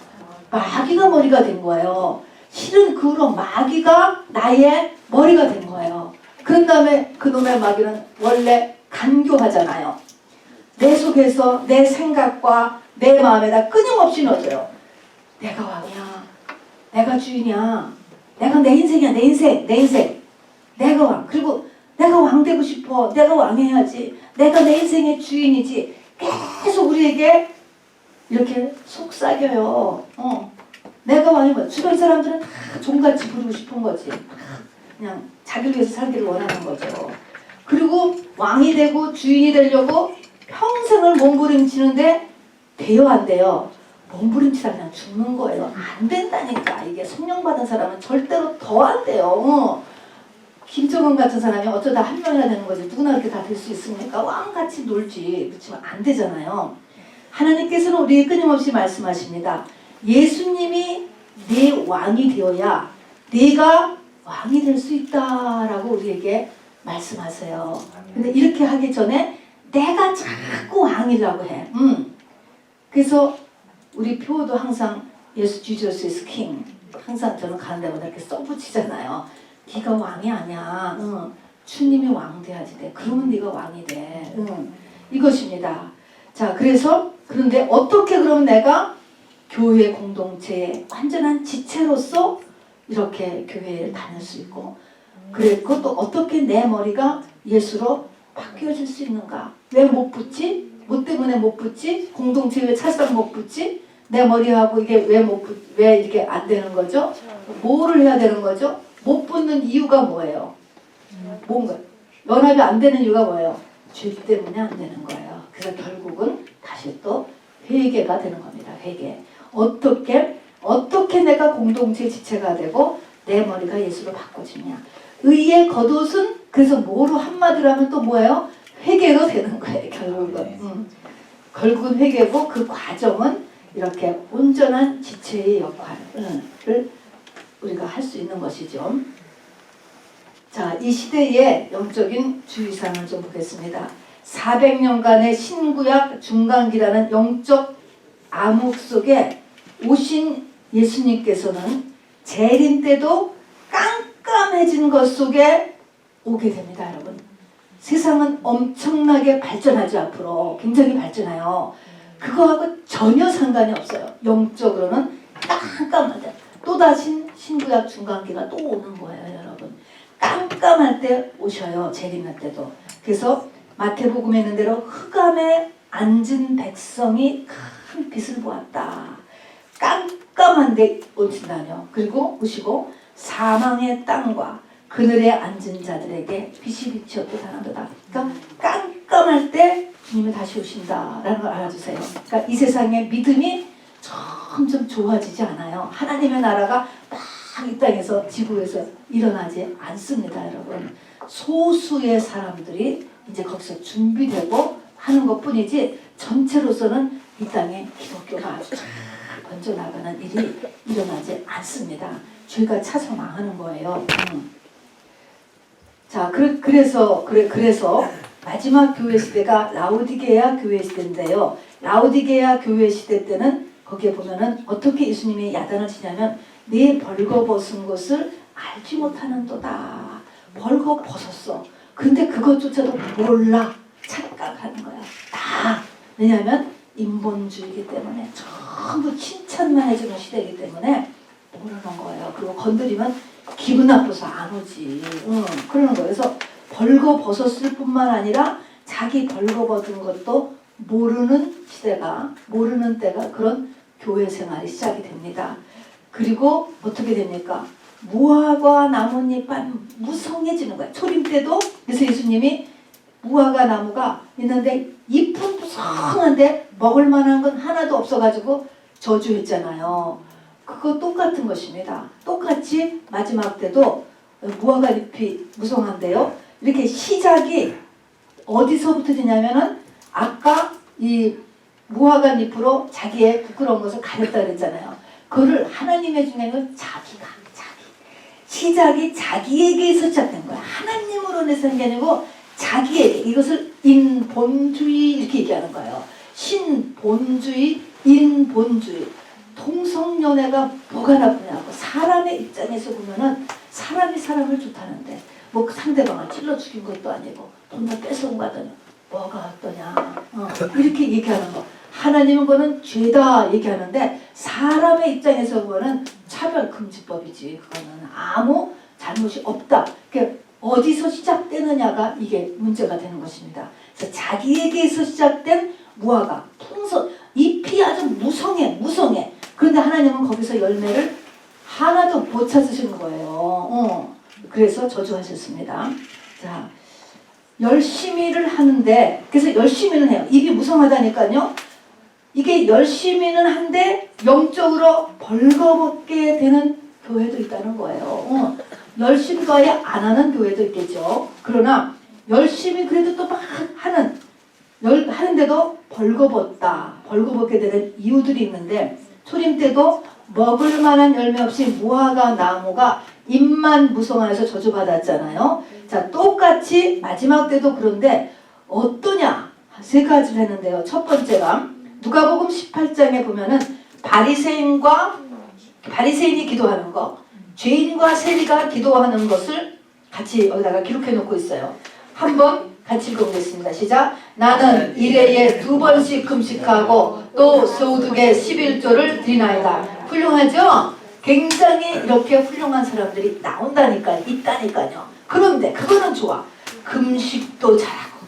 S1: 마귀가 머리가 된 거예요. 실은 그 후로 마귀가 나의 머리가 된 거예요. 그런 다음에 그놈의 마귀는 원래 간교하잖아요. 내 속에서 내 생각과 내 마음에다 끊임없이 넣어줘요. 내가 왕이야. 내가 주인이야. 내가 내 인생이야. 내 인생. 내가 왕. 그리고 내가 왕 되고 싶어. 내가 왕해야지. 내가 내 인생의 주인이지. 계속 우리에게 이렇게 속삭여요. 내가 왕이면 주변 사람들은 다 종같이 부르고 싶은 거지. 그냥 자기를 위해서 살기를 원하는 거죠. 그리고 왕이 되고 주인이 되려고 평생을 몸부림치는데 돼요, 안 돼요? 몸부림치다 그냥 죽는 거예요. 안 된다니까. 이게 성령 받은 사람은 절대로 더 안 돼요. 김정은 같은 사람이 어쩌다 한 명이나 되는 거지. 누구나 그렇게 다 될 수 있습니까? 왕같이 놀지. 그렇지만 안 되잖아요. 하나님께서는 우리에게 끊임없이 말씀하십니다. 예수님이 네 왕이 되어야 네가 왕이 될 수 있다라고 우리에게 말씀하세요. 근데 이렇게 하기 전에 내가 자꾸 왕이라고 해. 그래서 우리 표도 항상 예수 Jesus is king. 항상 저는 가는 데마다 이렇게 써붙이잖아요. 네가 왕이 아니야. 응. 주님이 왕 돼야지 돼. 그러면 네가 왕이 돼. 응. 이것입니다. 자, 그래서 그런데 어떻게 그럼 내가 교회 공동체의 완전한 지체로서 이렇게 교회를 다닐 수 있고, 그랬고 또 어떻게 내 머리가 예수로 바뀌어질 수 있는가? 왜 못 붙지? 뭐 때문에 못 붙지? 공동체 왜 차상 못 붙지? 내 머리하고 이게 왜 이렇게 안 되는 거죠? 뭐를 해야 되는 거죠? 못 붙는 이유가 뭐예요? 뭔가 연합이 안 되는 이유가 뭐예요? 죄 때문에 안 되는 거예요. 그래서 결국은 다시 또 회개가 되는 겁니다. 회개. 어떻게 내가 공동체 지체가 되고 내 머리가 예수로 바꿔지냐? 의의 겉옷은 그래서 뭐로 한마디로 하면 또 뭐예요? 회개로 되는 거예요. 결국은. 결국은 회개고 그 과정은 이렇게 온전한 지체의 역할을 우리가 할 수 있는 것이죠. 자, 이 시대의 영적인 주의사항을 좀 보겠습니다. 400년간의 신구약 중간기라는 영적 암흑 속에 오신 예수님께서는 재림 때도 깜깜해진 것 속에 오게 됩니다, 여러분. 세상은 엄청나게 발전하죠. 앞으로 굉장히 발전해요. 그거하고 전혀 상관이 없어요. 영적으로는 깜깜하다. 또다시 신구약 중간기가 또 오는 거예요, 여러분. 깜깜할 때 오셔요. 재림할 때도. 그래서 마태복음에 있는 대로 흑암에 앉은 백성이 큰 빛을 보았다. 깜깜한데 오신다뇨. 그리고 오시고 사망의 땅과 그늘에 앉은 자들에게 빛이 비치었고 다나도다. 그러니까 깜깜할 때 주님이 다시 오신다라는 걸 알아주세요. 그러니까 이 세상의 믿음이 점점 좋아지지 않아요. 하나님의 나라가 막 이 땅에서 지구에서 일어나지 않습니다, 여러분. 소수의 사람들이 이제 거기서 준비되고 하는 것뿐이지 전체로서는 이 땅에 기독교가 아주 잘 번져나가는 일이 일어나지 않습니다. 죄가 차서 망하는 거예요. 자, 그래서 마지막 교회 시대가 라오디게아 교회 시대인데요. 라오디게아 교회 시대 때는 거기에 보면은 어떻게 예수님이 야단을 치냐면 네 벌거벗은 것을 알지 못하는도다. 벌거벗었어. 근데 그것조차도 몰라. 착각하는 거야. 다. 왜냐하면 인본주의이기 때문에 전부 칭찬만 해주는 시대이기 때문에 모르는 거예요. 그리고 건드리면 기분 나빠서 안 오지. 그러는 거예요. 그래서 벌거벗었을 뿐만 아니라 자기 벌거벗은 것도 모르는 시대가, 모르는 때가 그런 교회 생활이 시작이 됩니다. 그리고 어떻게 됩니까? 무화과 나뭇잎만 무성해지는 거예요. 초림 때도. 그래서 예수님이 무화과 나무가 있는데 잎은 무성한데 먹을 만한 건 하나도 없어가지고 저주했잖아요. 그거 똑같은 것입니다. 똑같이 마지막 때도 무화과 잎이 무성한데요. 이렇게 시작이 어디서부터 되냐면은 아까 이 무화과 잎으로 자기의 부끄러운 것을 가렸다 그랬잖아요. 그거를 하나님의 중에는 자기. 시작이 자기에게서 시작된 거야. 하나님으로 내서 게 아니고 자기에게. 이것을 인본주의 이렇게 얘기하는 거예요. 신본주의, 인본주의. 동성연애가 뭐가 나쁘냐고. 사람의 입장에서 보면은 사람이 사람을 좋다는데 뭐 상대방을 찔러 죽인 것도 아니고 돈을 뺏어온 거 하더니 뭐가 어떠냐. 이렇게 얘기하는 거. 하나님은 그거는 죄다 얘기하는데 사람의 입장에서 보면은 차별금지법이지. 그거는 아무 잘못이 없다. 그러니까 어디서 시작되느냐가 이게 문제가 되는 것입니다. 그래서 자기에게서 시작된 무화과, 풍선, 잎이 아주 무성해. 그런데 하나님은 거기서 열매를 하나도 못 찾으시는 거예요. 그래서 저주하셨습니다. 자, 열심히를 하는데, 그래서 열심히는 해요. 입이 무성하다니까요. 이게 열심히는 한데 영적으로 벌거벗게 되는 교회도 있다는 거예요. 열심히도 아예 안 하는 교회도 있겠죠. 그러나 열심히 그래도 또 막 하는데도 벌거벗게 되는 이유들이 있는데, 초림 때도 먹을 만한 열매 없이 무화과 나무가 잎만 무성하여서 저주받았잖아요. 자, 똑같이 마지막 때도 그런데 어떠냐? 세 가지를 했는데요. 첫 번째가 누가복음 18장에 보면은 바리새인과 바리새인이 기도하는 거, 죄인과 세리가 기도하는 것을 같이 여기다가 기록해 놓고 있어요. 한번 같이 읽어보겠습니다. 시작. 나는 일회에 2번씩 금식하고 또 소득의 11조를 드리나이다. 훌륭하죠? 굉장히 이렇게 훌륭한 사람들이 나온다니까요. 있다니까요. 그런데 그거는 좋아. 금식도 잘하고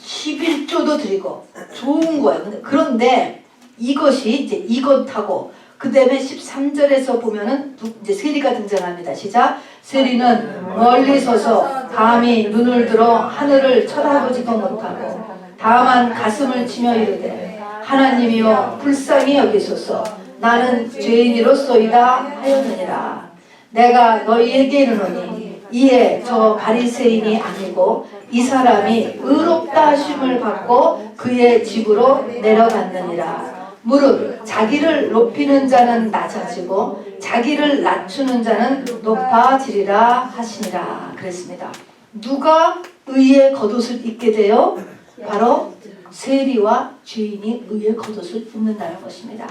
S1: 11조도 드리고 좋은 거예요. 그런데 이것이 이제 이것하고 그 다음에 13절에서 보면은 이제 세리가 등장합니다. 시작. 세리는 멀리 서서 감히 눈을 들어 하늘을 쳐다보지도 못하고 다만 가슴을 치며 이르되 하나님이여 불쌍히 여기소서 나는 죄인이로소이다 하였느니라. 내가 너희에게 이르노니 이에 저 바리새인이 아니고 이 사람이 의롭다 하심을 받고 그의 집으로 내려갔느니라. 무릇 자기를 높이는 자는 낮아지고 자기를 낮추는 자는 높아지리라 하시니라. 그랬습니다. 누가 의의 겉옷을 입게 돼요? 바로 세리와 죄인이 의의 겉옷을 입는다는 것입니다.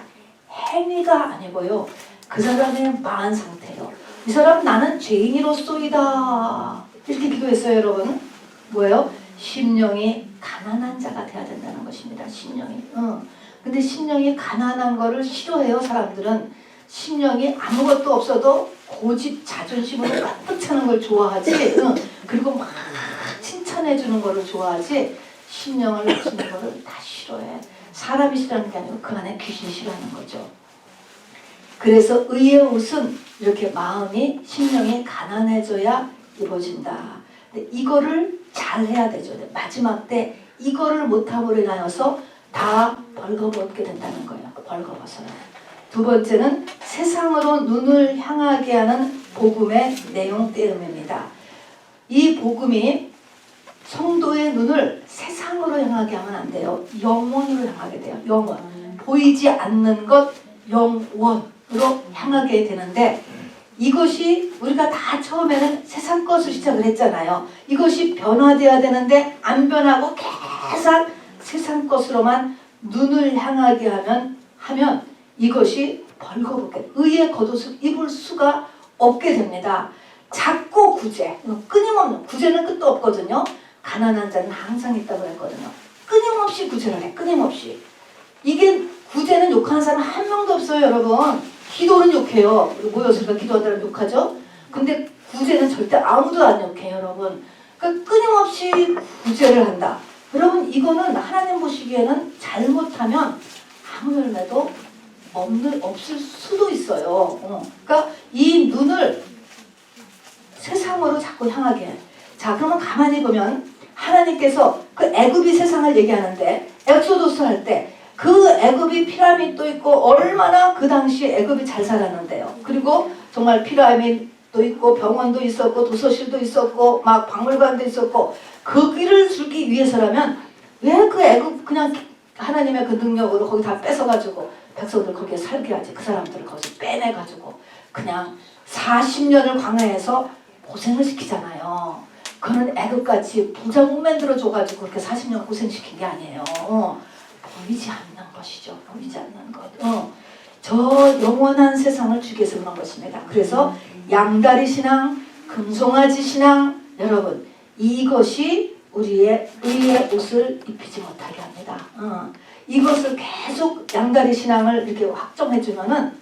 S1: 행위가 아니고요. 그 사람의 마음 상태요. 이 사람 나는 죄인이로소이다. 이렇게 기도했어요, 여러분. 뭐예요? 심령이 가난한 자가 돼야 된다는 것입니다. 심령이. 근데 심령이 가난한 거를 싫어해요, 사람들은. 심령이 아무것도 없어도 고집, 자존심으로 가득 차는 걸 좋아하지. 그리고 막 칭찬해 주는 거를 좋아하지. 심령을 낮추는 거를 다 싫어해. 사람이 싫어하는 게 아니고 그 안에 귀신이 싫어하는 거죠. 그래서 의의 옷은 이렇게 마음이, 심령이 가난해져야 입어진다. 근데 이거를 잘 해야 되죠. 마지막 때 이거를 못함으로 인하여서 다 벌거벗게 된다는 거예요. 벌거벗어요. 두 번째는 세상으로 눈을 향하게 하는 복음의 내용 때문입니다. 이 복음이 성도의 눈을 세상으로 향하게 하면 안 돼요. 영원으로 향하게 돼요. 영원. 보이지 않는 것 영원으로 향하게 되는데 이것이 우리가 다 처음에는 세상 것을 시작을 했잖아요. 이것이 변화되어야 되는데 안 변하고 계속 세상 것으로만 눈을 향하게 하면 이것이 벌거벗게 의의 겉옷을 입을 수가 없게 됩니다. 자꾸 구제, 끊임없는 구제는 끝도 없거든요. 가난한 자는 항상 있다고 했거든요. 끊임없이 구제를 해. 끊임없이. 이게 구제는 욕하는 사람 한 명도 없어요, 여러분. 기도는 욕해요. 모여서 우리가 기도한다면 욕하죠. 근데 구제는 절대 아무도 안 욕해요, 여러분. 그러니까 끊임없이 구제를 한다. 여러분 이거는 하나님 보시기에는 잘못하면 아무 열매도 없을 수도 있어요. 그러니까 이 눈을 세상으로 자꾸 향하게 해. 자, 그러면 가만히 보면 하나님께서 그 애굽이 세상을 얘기하는데 엑소도스 할 때 그 애굽이 피라밋도 있고 얼마나 그 당시에 애굽이 잘 살았는데요. 그리고 정말 피라밋도 있고 병원도 있었고 도서실도 있었고 막 박물관도 있었고 거기를 주기 위해서라면 왜 그 애굽 그냥 하나님의 그 능력으로 거기 다 뺏어가지고 백성들 거기에 살게 하지. 그 사람들을 거기서 빼내가지고 그냥 40년을 광야에서 고생을 시키잖아요. 그는 애굽같이 부자 못 만들어줘가지고 그렇게 40년 고생시킨 게 아니에요. 보이지 않는 것이죠. 보이지 않는 것. 저 영원한 세상을 주께서 그런 것입니다. 그래서 양다리 신앙, 금송아지 신앙, 여러분 이것이 우리의 의의 옷을 입히지 못하게 합니다. 이것을 계속 양다리 신앙을 이렇게 확정해주면은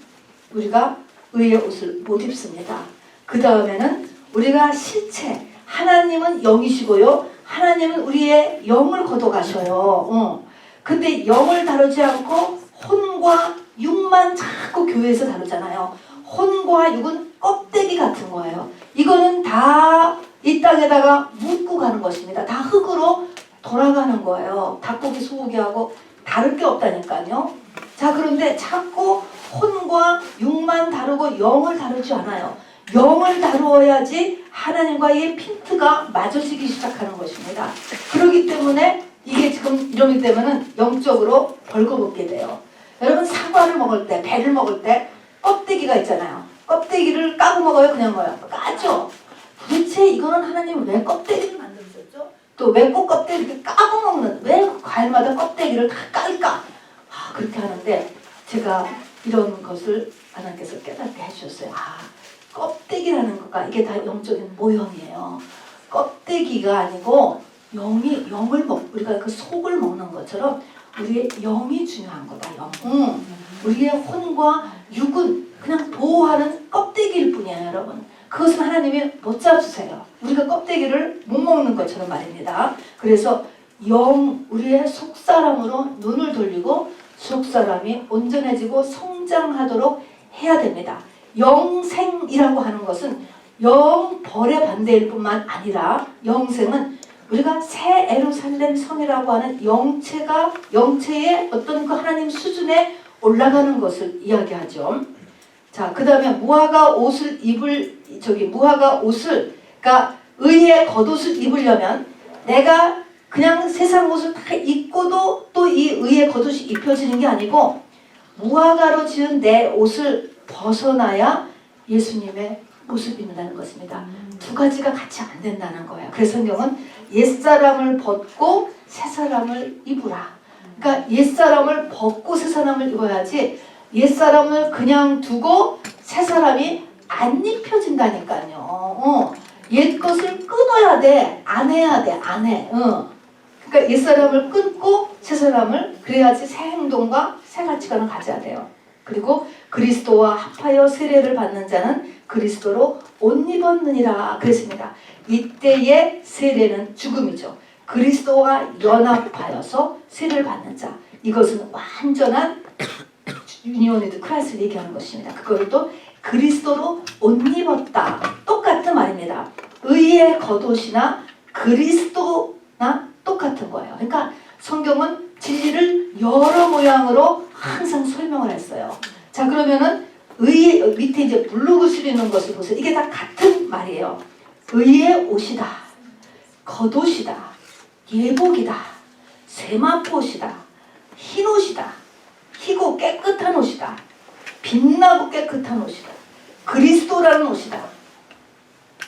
S1: 우리가 의의 옷을 못 입습니다. 그 다음에는 우리가 실체, 하나님은 영이시고요. 하나님은 우리의 영을 걷어가셔요. 근데 영을 다루지 않고 혼과 육만 자꾸 교회에서 다루잖아요. 혼과 육은 껍데기 같은 거예요. 이거는 다 이 땅에다가 묻고 가는 것입니다. 다 흙으로 돌아가는 거예요. 닭고기, 소고기하고 다를 게 없다니까요. 자, 그런데 자꾸 혼과 육만 다루고 영을 다루지 않아요. 영을 다루어야지 하나님과의 핀트가 맞아지기 시작하는 것입니다. 그렇기 때문에 이게 지금 이러기 때문에 영적으로 벌거벗게 돼요. 여러분 사과를 먹을 때, 배를 먹을 때 껍데기가 있잖아요. 껍데기를 까고 먹어요? 그냥 먹어요? 까죠? 도대체 이거는 하나님은 왜 껍데기를 만드셨죠? 또 왜 꼭 껍데기를 까고 먹는, 왜 과일마다 껍데기를 다 깔까? 그렇게 하는데 제가 이런 것을 하나님께서 깨닫게 해주셨어요. 아, 껍데기라는 거가 이게 다 영적인 모형이에요. 껍데기가 아니고 우리가 그 속을 먹는 것처럼 우리의 영이 중요한 거다. 영. 우리의 혼과 육은 그냥 보호하는 껍데기일 뿐이에요, 여러분. 그것은 하나님이 못 잡으세요. 우리가 껍데기를 못 먹는 것처럼 말입니다. 그래서 우리의 속사람으로 눈을 돌리고 속사람이 온전해지고 성장하도록 해야 됩니다. 영생이라고 하는 것은 영벌의 반대일 뿐만 아니라 영생은 우리가 새 예루살렘 성이라고 하는 영체의 어떤 그 하나님 수준에 올라가는 것을 이야기하죠. 자, 그 다음에 무화과 옷을 그러니까 의의 겉옷을 입으려면 내가 그냥 세상 옷을 다 입고도 또 이 의의 겉옷이 입혀지는 게 아니고 무화과로 지은 내 옷을 벗어나야 예수님의 모습이 있다는 것입니다. 두 가지가 같이 안 된다는 거예요. 그래서 성경은 옛사람을 벗고 새사람을 입으라. 그러니까 옛사람을 벗고 새사람을 입어야지 옛사람을 그냥 두고 새사람이 안 입혀진다니까요. 옛 것을 끊어야 돼. 안 해야 돼. 안 해. 그러니까 옛사람을 끊고 새사람을 그래야지 새 행동과 새 가치관을 가져야 돼요. 그리고 그리스도와 합하여 세례를 받는 자는 그리스도로 옷 입었느니라 그랬습니다. 이때의 세례는 죽음이죠. 그리스도와 연합하여서 세례를 받는 자. 이것은 완전한 유니온 위드 크라이스트를 얘기하는 것입니다. 그걸 또 그리스도로 옷 입었다. 똑같은 말입니다. 의의 겉옷이나 그리스도나 똑같은 거예요. 그러니까 성경은 진리를 여러 모양으로 항상 설명을 했어요. 자, 그러면은 밑에 이제 블로그 쓰리는 것을 보세요. 이게 다 같은 말이에요. 의의 옷이다. 겉옷이다. 예복이다. 세마포옷이다. 흰 옷이다. 희고 깨끗한 옷이다. 빛나고 깨끗한 옷이다. 그리스도라는 옷이다.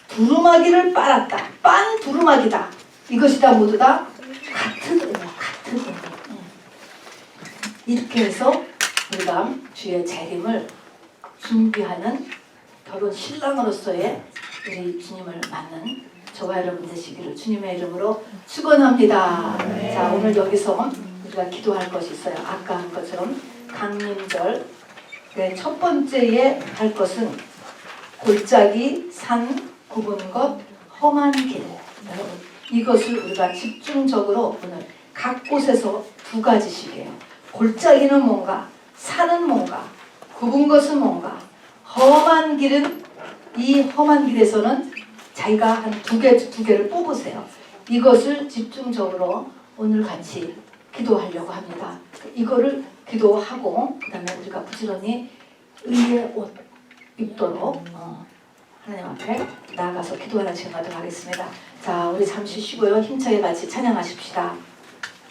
S1: 두루마기를 빨았다. 빤 두루마기다. 이것이 다 모두 다 같은 의미야. 같은 의미. 이렇게 해서 우리가 주의 재림을 준비하는 결혼 신랑으로서의 우리 주님을 맞는 저와 여러분 되시기를 주님의 이름으로 축원합니다. 자, 오늘 여기서 우리가 기도할 것이 있어요. 아까 한 것처럼 강림절 첫 번째에 할 것은 골짜기, 산, 굽은 것, 험한 길. 여러분, 이것을 우리가 집중적으로 오늘 각 곳에서 두 가지씩이에요. 골짜기는 뭔가, 산은 뭔가, 굽은 것은 뭔가, 험한 길은 이 험한 길에서는 자기가 한 두 개를 뽑으세요. 이것을 집중적으로 오늘 같이 기도하려고 합니다. 이거를 기도하고 그 다음에 우리가 부지런히 의의 옷 입도록 하나님 앞에 나아가서 기도하는 시간 갖도록 하겠습니다. 자, 우리 잠시 쉬고요. 힘차게 같이 찬양하십시다.